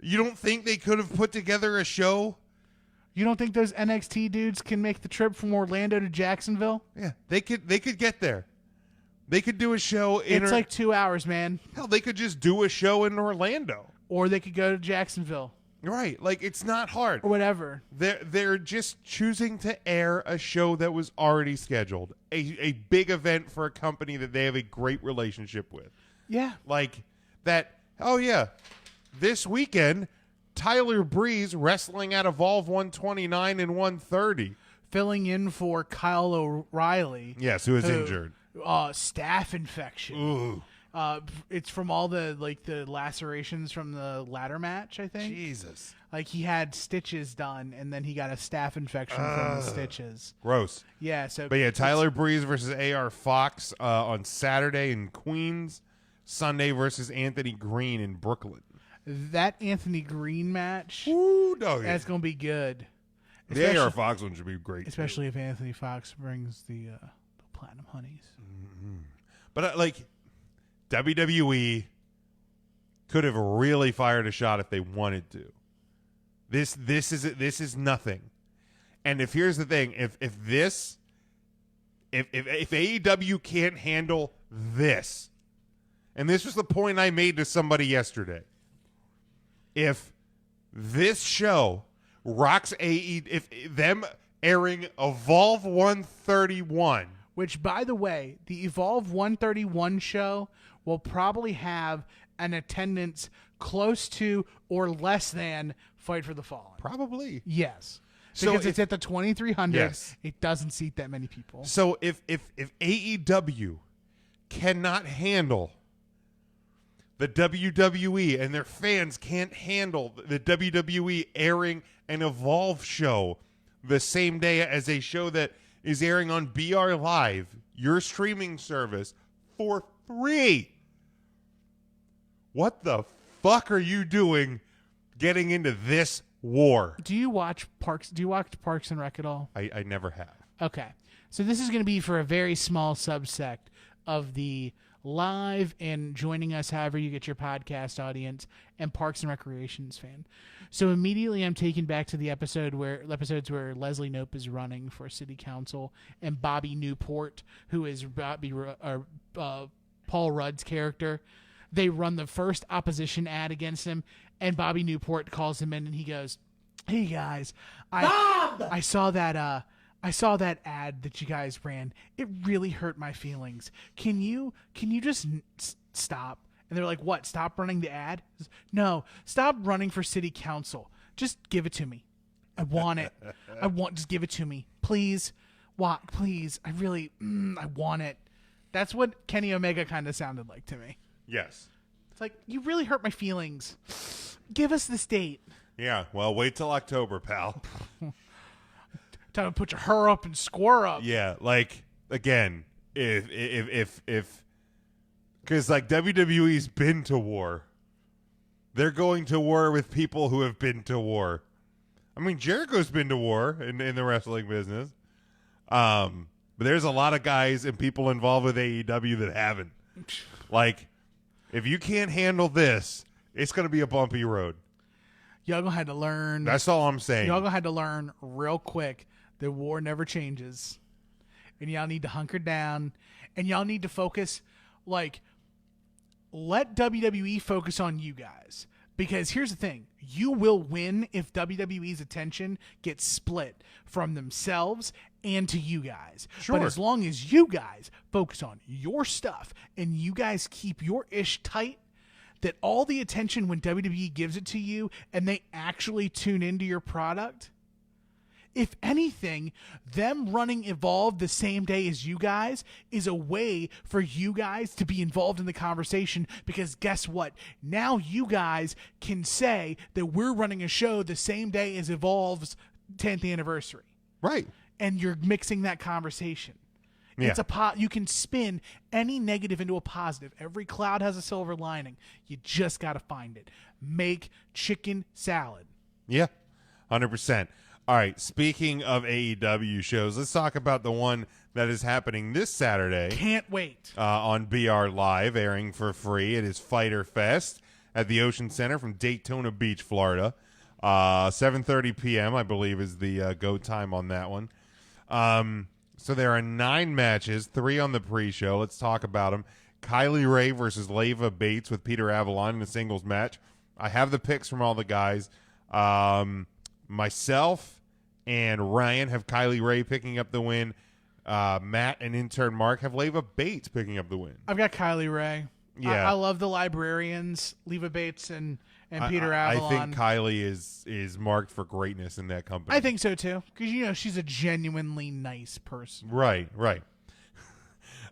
you don't think they could have put together a show? You don't think those NXT dudes can make the trip from Orlando to Jacksonville? Yeah, they could get there. They could do a show in... It's like 2 hours, man. Hell, they could just do a show in Orlando. Or they could go to Jacksonville. Right, like it's not hard. Or whatever. They're just choosing to air a show that was already scheduled. A big event for a company that they have a great relationship with. Yeah. Like that, oh yeah, this weekend, Tyler Breeze wrestling at Evolve 129 and 130. Filling in for Kyle O'Reilly. Yes, who is injured. Staph infection. Ooh. It's from all the lacerations from the ladder match, I think. Jesus. Like he had stitches done, and then he got a staph infection from the stitches. Gross. Yeah. So, but yeah, Tyler Breeze versus AR Fox on Saturday in Queens. Sunday versus Anthony Green in Brooklyn. That Anthony Green match, that's going to be good. The AR Fox one should be great. Especially if Anthony Fox brings the Platinum Honeys. Mm-hmm. But WWE could have really fired a shot if they wanted to. This is nothing. And here's the thing, if AEW can't handle this, and this was the point I made to somebody yesterday, if this show rocks if them airing Evolve 131, which, by the way, the Evolve 131 show will probably have an attendance close to or less than Fight for the Fallen. Probably. Yes. Because it's at the 2300. Yes. It doesn't seat that many people. So if AEW cannot handle the WWE and their fans can't handle the WWE airing an Evolve show the same day as a show that is airing on BR Live, your streaming service, for free, what the fuck are you doing getting into this war? Do you watch Parks and Rec at all? I never have. Okay. So this is going to be for a very small subsect of the live and joining us however you get your podcast audience and Parks and Recreations fan. So immediately I'm taken back to the episodes where Leslie Knope is running for city council and Bobby Newport, who is Paul Rudd's character. They run the first opposition ad against him, and Bobby Newport calls him in and he goes, "Hey guys, I saw that ad that you guys ran. It really hurt my feelings. Can you just stop?" And they're like, "What? Stop running the ad?" Says, "No, stop running for city council. Just give it to me. I want it. Just give it to me. Please. What? Please. I really, I want it." That's what Kenny Omega kind of sounded like to me. Yes. It's like, you really hurt my feelings. Give us this date. Yeah, well, wait till October, pal. Time to put your her up and score up. Yeah, like, again, if because like WWE's been to war. They're going to war with people who have been to war. I mean, Jericho's been to war in the wrestling business. But there's a lot of guys and people involved with AEW that haven't. Like, if you can't handle this, it's going to be a bumpy road. Y'all gonna have to learn. That's all I'm saying. Y'all gonna have to learn real quick that war never changes. And y'all need to hunker down. And y'all need to focus, like, let WWE focus on you guys. Because here's the thing. You will win if WWE's attention gets split from themselves and to you guys. Sure. But as long as you guys focus on your stuff and you guys keep your ish tight, that all the attention when WWE gives it to you and they actually tune into your product, if anything, them running Evolve the same day as you guys is a way for you guys to be involved in the conversation, because guess what? Now you guys can say that we're running a show the same day as Evolve's 10th anniversary. Right. And you're mixing that conversation. Yeah. It's you can spin any negative into a positive. Every cloud has a silver lining. You just got to find it. Make chicken salad. Yeah, 100%. All right, speaking of AEW shows, let's talk about the one that is happening this Saturday. Can't wait. On BR Live, airing for free. It is Fyter Fest at the Ocean Center from Daytona Beach, Florida. 7:30 p.m., I believe, is the go time on that one. So there are 9 matches, 3 on the pre-show. Let's talk about them. Kylie Ray versus Leva Bates with Peter Avalon in a singles match. I have the picks from all the guys. Myself and Ryan have Kylie Ray picking up the win. Matt and intern Mark have Leva Bates picking up the win. I've got Kylie Ray. Yeah. I love the librarians, Leva Bates and Peter Avalon. I think Kylie is marked for greatness in that company. I think so too, because she's a genuinely nice person. Right.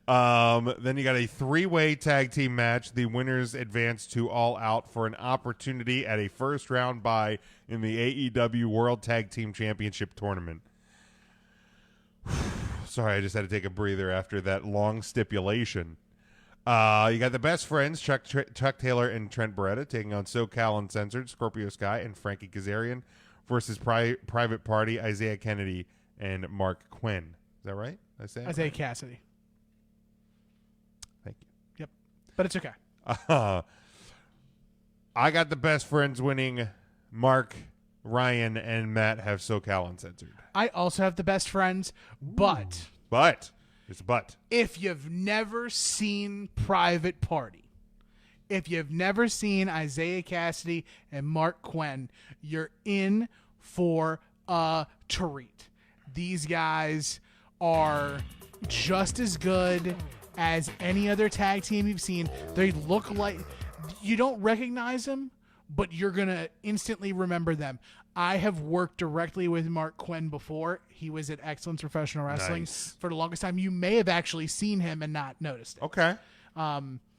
Then you got a 3-way tag team match. The winners advance to All Out for an opportunity at a first round bye in the AEW World Tag Team Championship Tournament. Sorry, I just had to take a breather after that long stipulation. You got the best friends, Chuck Taylor and Trent Beretta, taking on SoCal Uncensored, Scorpio Sky, and Frankie Kazarian versus Private Party, Isaiah Kennedy, and Mark Quinn. Is that right? Isaiah Cassidy. Thank you. Yep. But it's okay. I got the best friends winning. Mark, Ryan, and Matt have SoCal Uncensored. I also have the best friends, but... It's a but. If you've never seen Private Party, if you've never seen Isaiah Cassidy and Mark Quinn, you're in for a treat. These guys are just as good as any other tag team you've seen. They look like... You don't recognize them, but you're going to instantly remember them. I have worked directly with Mark Quinn before. He was at Excellence Professional Wrestling for the longest time. You may have actually seen him and not noticed it. Okay.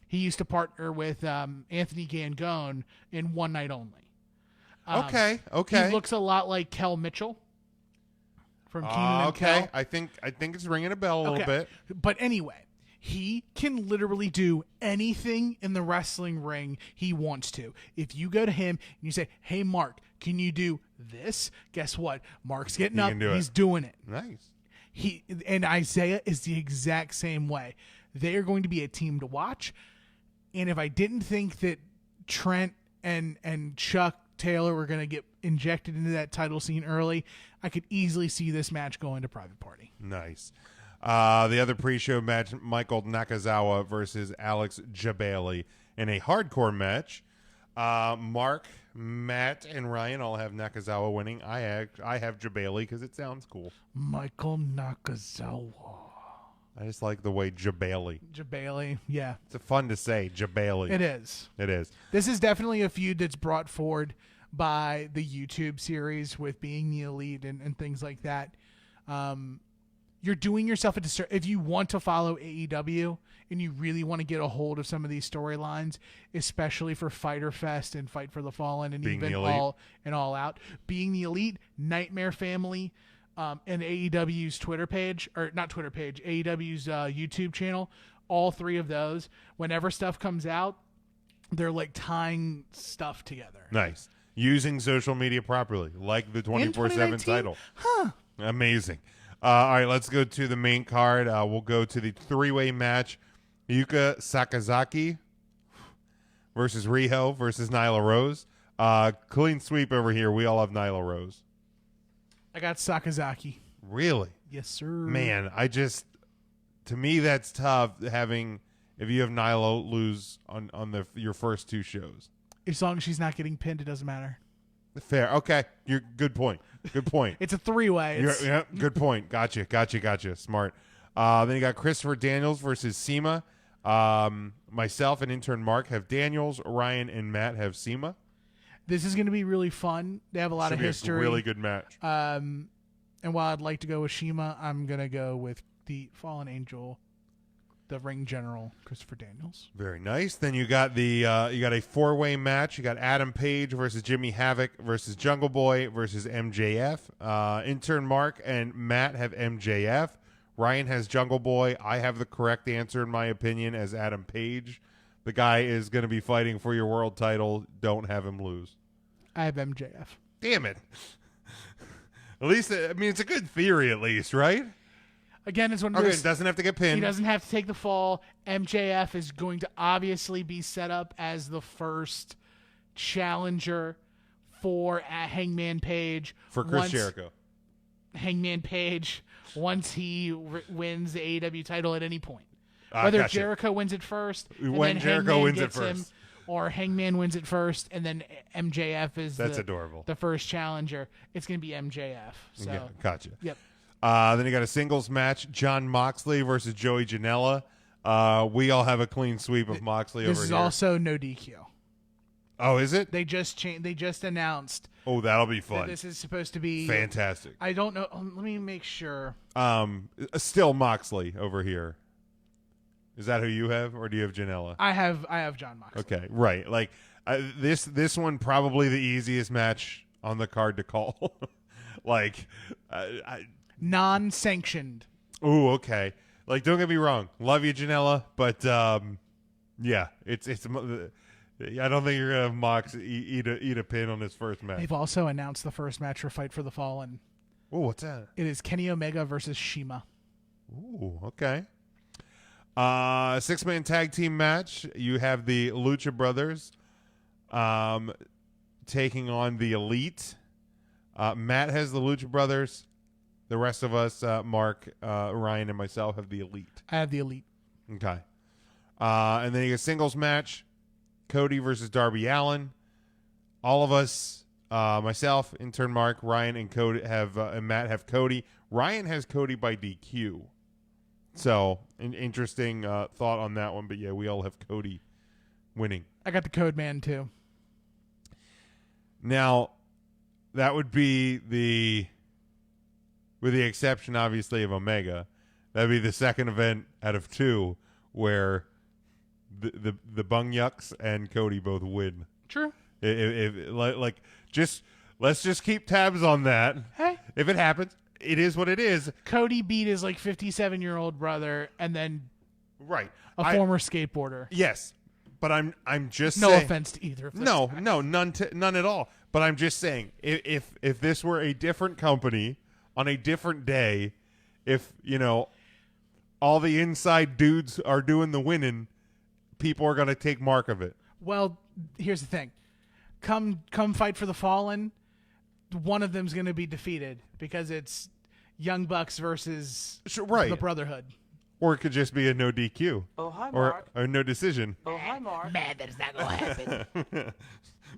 He used to partner with Anthony Gangone in One Night Only. Okay. He looks a lot like Kel Mitchell from Keenan and Kel. I think it's ringing a bell a little bit. But anyway, he can literally do anything in the wrestling ring he wants to. If you go to him and you say, "Hey, Mark, can you do this?" Guess what? Mark's getting up. He's doing it. Nice. And Isaiah is the exact same way. They are going to be a team to watch. And if I didn't think that Trent and Chuck Taylor were going to get injected into that title scene early, I could easily see this match going to Private Party. Nice. The other pre-show match, Michael Nakazawa versus Alex Jabali in a hardcore match. Mark, Matt, and Ryan all have Nakazawa winning. I have Jabali because it sounds cool. Michael Nakazawa. I just like the way Jabali. Jabali, yeah. It's fun to say, Jabali. It is. It is. This is definitely a feud that's brought forward by the YouTube series with Being the Elite and things like that. You're doing yourself a disservice. If you want to follow AEW and you really want to get a hold of some of these storylines, especially for Fyter Fest and Fight for the Fallen and Being even All Out, Being the Elite, Nightmare Family, and AEW's Twitter page, or not Twitter page, AEW's YouTube channel, all 3 of those, whenever stuff comes out, they're like tying stuff together. Nice. Using social media properly, like the 24/7 title. Huh. Amazing. All right, let's go to the main card. We'll go to the 3-way match. Yuka Sakazaki versus Riho versus Nyla Rose. Clean sweep over here. We all have Nyla Rose. I got Sakazaki. Really? Yes, sir. Man, to me, that's tough if you have Nyla lose on your first 2 shows. As long as she's not getting pinned, it doesn't matter. Fair. Okay. Good point. It's a 3-way. Yeah, good point. Gotcha. Smart. Then you got Christopher Daniels versus SEMA. Myself and intern Mark have Daniels. Ryan and Matt have SEMA. This is going to be really fun. They have a lot of history. A really good match. And And while I'd like to go with Shima, I'm going to go with the Fallen Angel, the ring general, Christopher Daniels. Very nice. Then you got the you got a 4-way match. You got Adam Page versus Jimmy Havoc versus Jungle Boy versus MJF. Intern Mark and Matt have MJF. Ryan has Jungle Boy. I have the correct answer, in my opinion, as Adam Page. The guy is going to be fighting for your world title. Don't have him lose. I have MJF. Damn it. At least, I mean, it's a good theory, at least, right? Again, it's one of those. It doesn't have to get pinned. He doesn't have to take the fall. MJF is going to obviously be set up as the first challenger for Hangman Page. For Chris Jericho. Hangman Page, once he wins the AEW title at any point. Whether gotcha. Jericho wins it first, and when then Jericho Hangman wins it gets him, first. or Hangman wins it first, and then MJF is adorable. The first challenger. It's going to be MJF. So, yeah, gotcha. Yep. Then you got a singles match, Jon Moxley versus Joey Janela. We all have a clean sweep of Moxley over here. This is also no DQ. Oh, is it? They just announced. Oh, that'll be fun. That this is supposed to be fantastic. I don't know. Let me make sure. Still Moxley over here. Is that who you have, or do you have Janela? I have Jon Moxley. Okay, right. Like this one probably the easiest match on the card to call. Like, non-sanctioned. Ooh, okay. Like, don't get me wrong, love you, Janela, but yeah, it's. I don't think you're gonna have Mox eat a pin on his first match. They've also announced the first match for Fight for the Fallen. Oh, what's that? It is Kenny Omega versus Shima. Ooh, okay. 6-man tag team match. You have the Lucha Brothers taking on the Elite. Matt has the Lucha Brothers. The rest of us, Mark, Ryan, and myself, have the Elite. I have the Elite. Okay. And then you get a singles match. Cody versus Darby Allin. All of us, myself, intern Mark, Ryan, and Cody and Matt have Cody. Ryan has Cody by DQ. So, an interesting thought on that one. But yeah, we all have Cody winning. I got the Code Man too. Now, that would be with the exception, obviously, of Omega. That'd be the second event out of 2 where the Bung Yucks and Cody both win. True. Let's just keep tabs on that. Hey, if it happens, it is what it is. Cody beat his 57-year-old brother, and then a former skateboarder. Yes, but I'm just no saying, offense to either of those guys. None at all. But I'm just saying, if this were a different company on a different day, if all the inside dudes are doing the winning, people are going to take mark of it. Well, here's the thing. Come Fight for the Fallen, one of them's going to be defeated because it's Young Bucks versus the Brotherhood. Or it could just be a no DQ. Oh, hi, Mark. Or no decision. Oh, hi, Mark. Man, that is not going to happen.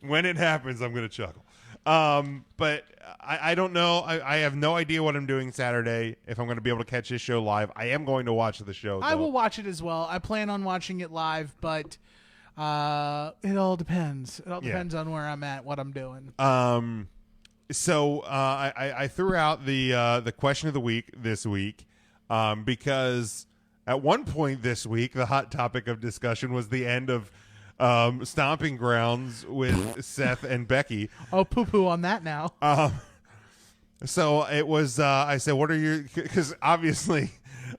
When it happens, I'm going to chuckle. But I don't know. I have no idea what I'm doing Saturday, if I'm going to be able to catch this show live. I am going to watch the show, though. I will watch it as well. I plan on watching it live, but it all depends. It all depends on where I'm at, what I'm doing. So I threw out the question of the week this week because at one point this week, the hot topic of discussion was the end of Stomping Grounds with Seth and Becky. Oh, poo-poo on that now. So it was, I said, what are your, because obviously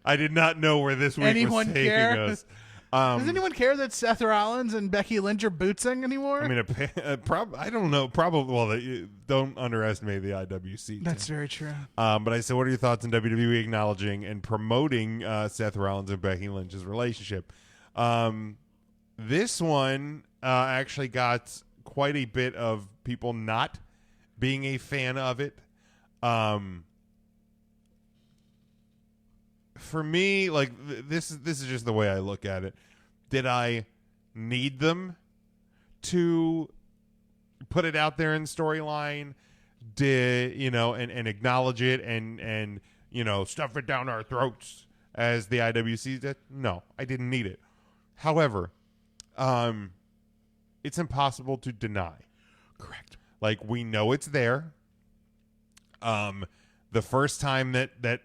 I did not know where this week was taking us. Does anyone care that Seth Rollins and Becky Lynch are bootsing anymore? I mean, I don't know. Probably, well, don't underestimate the IWC. That's very true. But I said, what are your thoughts on WWE acknowledging and promoting Seth Rollins and Becky Lynch's relationship? This one actually got quite a bit of people not being a fan of it. For me, like this is just the way I look at it. Did I need them to put it out there in storyline? Did and acknowledge it and stuff it down our throats as the IWC did? No, I didn't need it. However, it's impossible to deny. Correct. Like, we know it's there. the first time that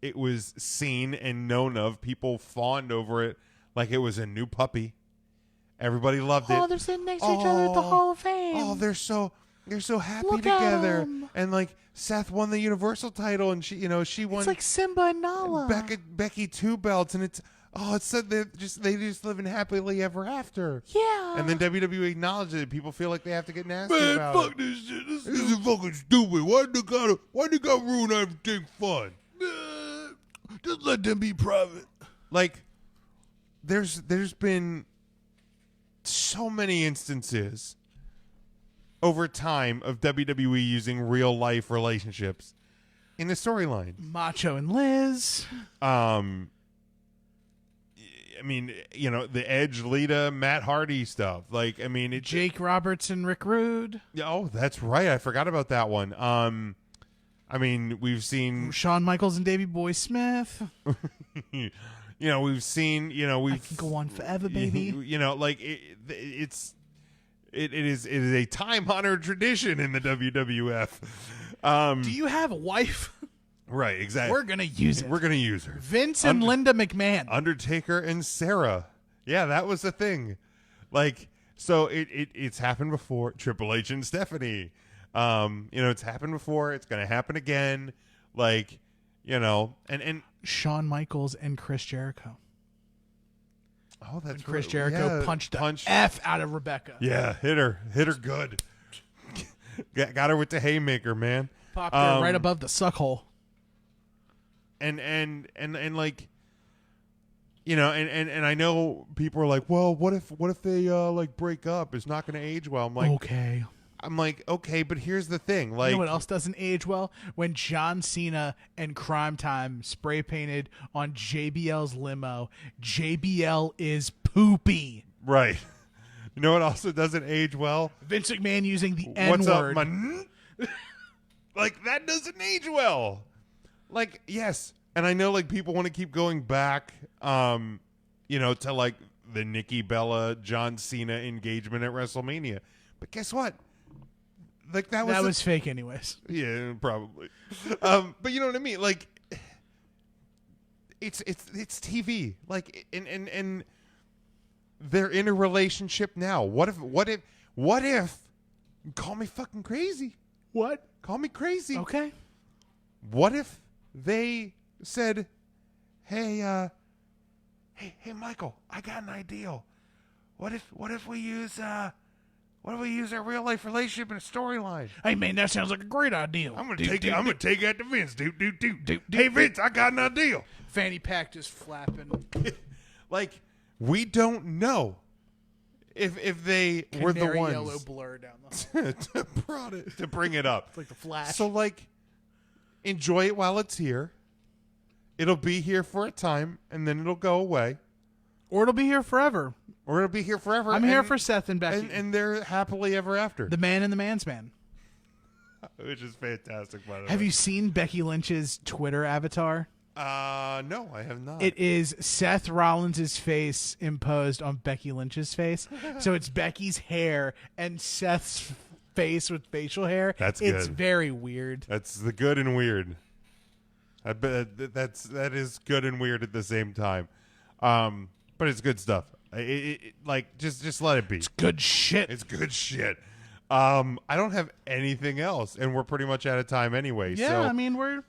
it was seen and known of, people fawned over it like it was a new puppy. Everybody loved it. Oh, they're sitting next to each other at the Hall of Fame. Oh, they're so happy Look at together. 'em. And like Seth won the Universal title, and she won. It's like Simba and Nala. Becky 2 belts, and it's said they just living happily ever after. Yeah. And then WWE acknowledged it. People feel like they have to get nasty Man, about fuck it. this shit. This is fucking stupid. Why they gotta ruin everything fun? Just let them be private. Like, there's been so many instances over time of WWE using real life relationships in the storyline. Macho and Liz. I mean, the Edge, Lita, Matt Hardy stuff. Like, I mean, Jake Roberts and Rick Rude. Oh, that's right. I forgot about that one. I mean, we've seen Shawn Michaels and Davey Boy Smith. We've seen, I can go on forever, baby. Like it is a time-honored tradition in the WWF. Do you have a wife? Right, exactly. We're gonna use it. We're gonna use her. Vince and Linda McMahon. Undertaker and Sarah. Yeah, that was the thing. Like, so it's happened before. Triple H and Stephanie. It's happened before. It's gonna happen again. Like, and Shawn Michaels and Chris Jericho. Oh, that's Chris Jericho punched the F out of Rebecca. Yeah, hit her good. Got her with the haymaker, man. Popped her right above the suck hole. And like, and I know people are like, well, what if they like break up? It's not going to age well. I'm like, okay, but here's the thing. Like, you know what else doesn't age well? When John Cena and Crime Time spray painted on JBL's limo. JBL is poopy. Right. You know what also doesn't age well? Vince McMahon using the What's N-word. up, like, that doesn't age well. Like, yes. And I know, like, people want to keep going back, to, like, the Nikki Bella, John Cena engagement at WrestleMania. But guess what? Like, that was fake anyways. Yeah, probably. But you know what I mean? Like, it's TV. Like, and they're in a relationship now. What if call me fucking crazy. What? Call me crazy. Okay. What if they said, hey, Michael, I got an idea. What if we use our real life relationship in a storyline? Hey man, that sounds like a great idea. I'm gonna take that to Vince. Hey Vince, I got an idea. Fanny pack just flapping. Like, we don't know if they were the Canary ones yellow blur down the to bring it up. It's like the Flash. So, like, enjoy it while it's here. It'll be here for a time, and then it'll go away. Or it'll be here forever. I'm here for Seth and Becky. And they're happily ever after. The man and the man's man. Which is fantastic, by the way. Have you seen Becky Lynch's Twitter avatar? No, I have not. It is Seth Rollins' face imposed on Becky Lynch's face. So it's Becky's hair and Seth's face with facial hair. That's good. It's very weird. That's the good and weird. I bet that is good and weird at the same time. But it's good stuff. Like, just let it be. It's good shit. It's good shit. I don't have anything else, and we're pretty much out of time anyway. Yeah, so, I mean, we're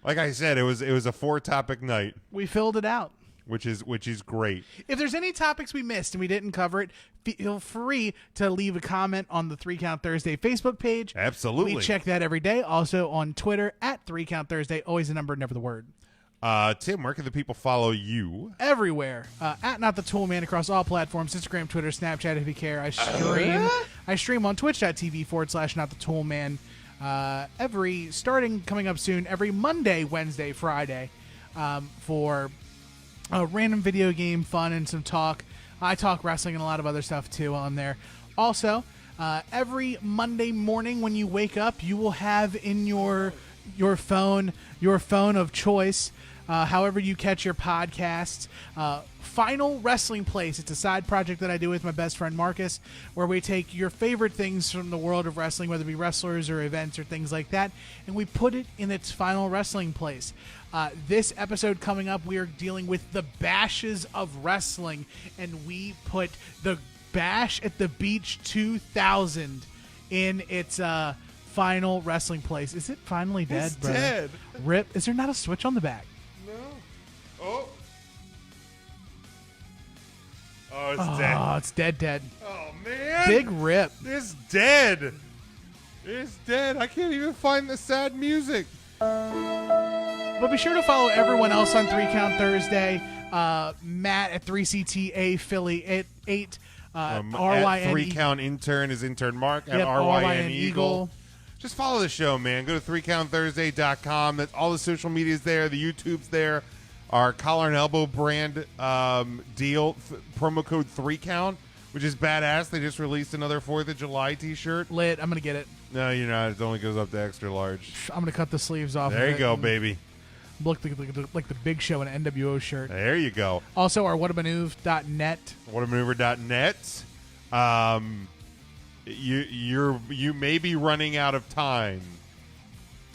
like I said, it was a 4-topic night. We filled it out. Which is great. If there's any topics we missed and we didn't cover it, feel free to leave a comment on the 3 Count Thursday Facebook page. Absolutely. We check that every day. Also on Twitter at 3 Count Thursday. Always a number, never the word. Tim, where can the people follow you? Everywhere. At Not the Tool Man across all platforms. Instagram, Twitter, Snapchat if you care. I stream on twitch.tv/Not the Tool Man. Starting coming up soon, every Monday, Wednesday, Friday, for random video game fun and some talk. I talk wrestling and a lot of other stuff too while I'm there. Also, every Monday morning when you wake up, you will have in your phone of choice however you catch your podcasts. Final Wrestling Place. It's a side project that I do with my best friend Marcus, where we take your favorite things from the world of wrestling, whether it be wrestlers or events or things like that, and we put it in its final resting place. This episode coming up, we are dealing with the bashes of wrestling, and we put the Bash at the Beach 2000 in its final resting place. Is it finally dead, It's brother? dead. Rip. Is there not a switch on the back? No. Oh, it's dead. Oh, it's dead. Oh, man. Big rip. It's dead. It's dead. I can't even find the sad music. But be sure to follow everyone else on 3 Count Thursday. Matt at 3CTA Philly at 8. At RYN 3 Count Intern is Intern Mark at Yep, RYN RYN Eagle. Just follow the show, man. Go to 3countthursday.com. That's all the social media's there. The YouTube's there. Our collar and elbow brand deal, promo code 3count, which is badass. They just released another 4th of July t-shirt. Lit. I'm going to get it. No, you're not. It only goes up to extra large. I'm going to cut the sleeves off. There of you it go, and baby. Look like the Big Show in an NWO shirt. There you go. Also, our whatamaneuver.net. Whatamaneuver.net. You may be running out of time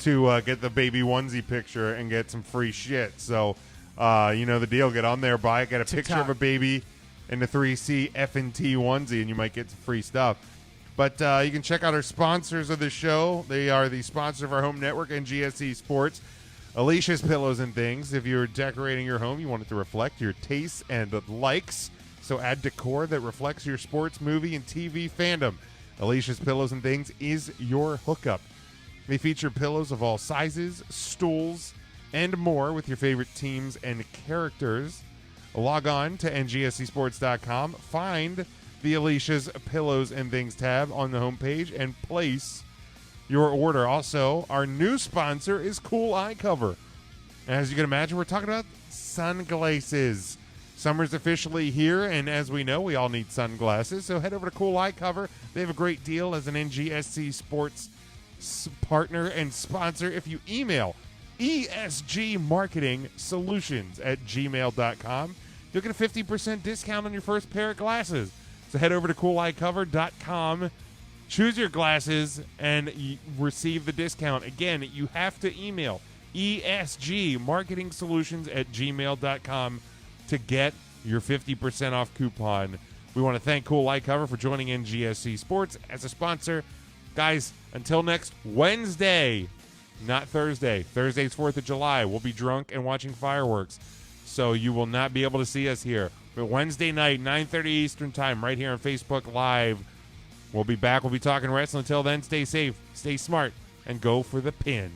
to get the baby onesie picture and get some free shit. So, you know the deal. Get on there, buy it, get a picture of a baby in the 3C F&T onesie, and you might get some free stuff. But you can check out our sponsors of the show. They are the sponsor of our home network, NGSC Sports. Alicia's Pillows and Things. If you're decorating your home, you want it to reflect your tastes and likes. So add decor that reflects your sports, movie, and TV fandom. Alicia's Pillows and Things is your hookup. They feature pillows of all sizes, stools, and more with your favorite teams and characters. Log on to ngscsports.com, find the Alicia's Pillows and Things tab on the homepage, and place your order. Also, our new sponsor is Cool Eye Cover. As you can imagine, we're talking about sunglasses. Summer's officially here, and as we know, we all need sunglasses. So head over to Cool Eye Cover. They have a great deal as an NGSC Sports partner and sponsor. If you email esgmarketingsolutions@gmail.com, you'll get a 50% discount on your first pair of glasses. So head over to cooleyecover.com. Choose your glasses and receive the discount. Again, you have to email esgmarketingsolutions@gmail.com to get your 50% off coupon. We want to thank Cool Eye Cover for joining NGSC Sports as a sponsor. Guys, until next Wednesday, not Thursday. Thursday's 4th of July. We'll be drunk and watching fireworks, so you will not be able to see us here. But Wednesday night, 9:30 Eastern Time, right here on Facebook Live. We'll be back. We'll be talking wrestling. Until then, stay safe, stay smart, and go for the pin.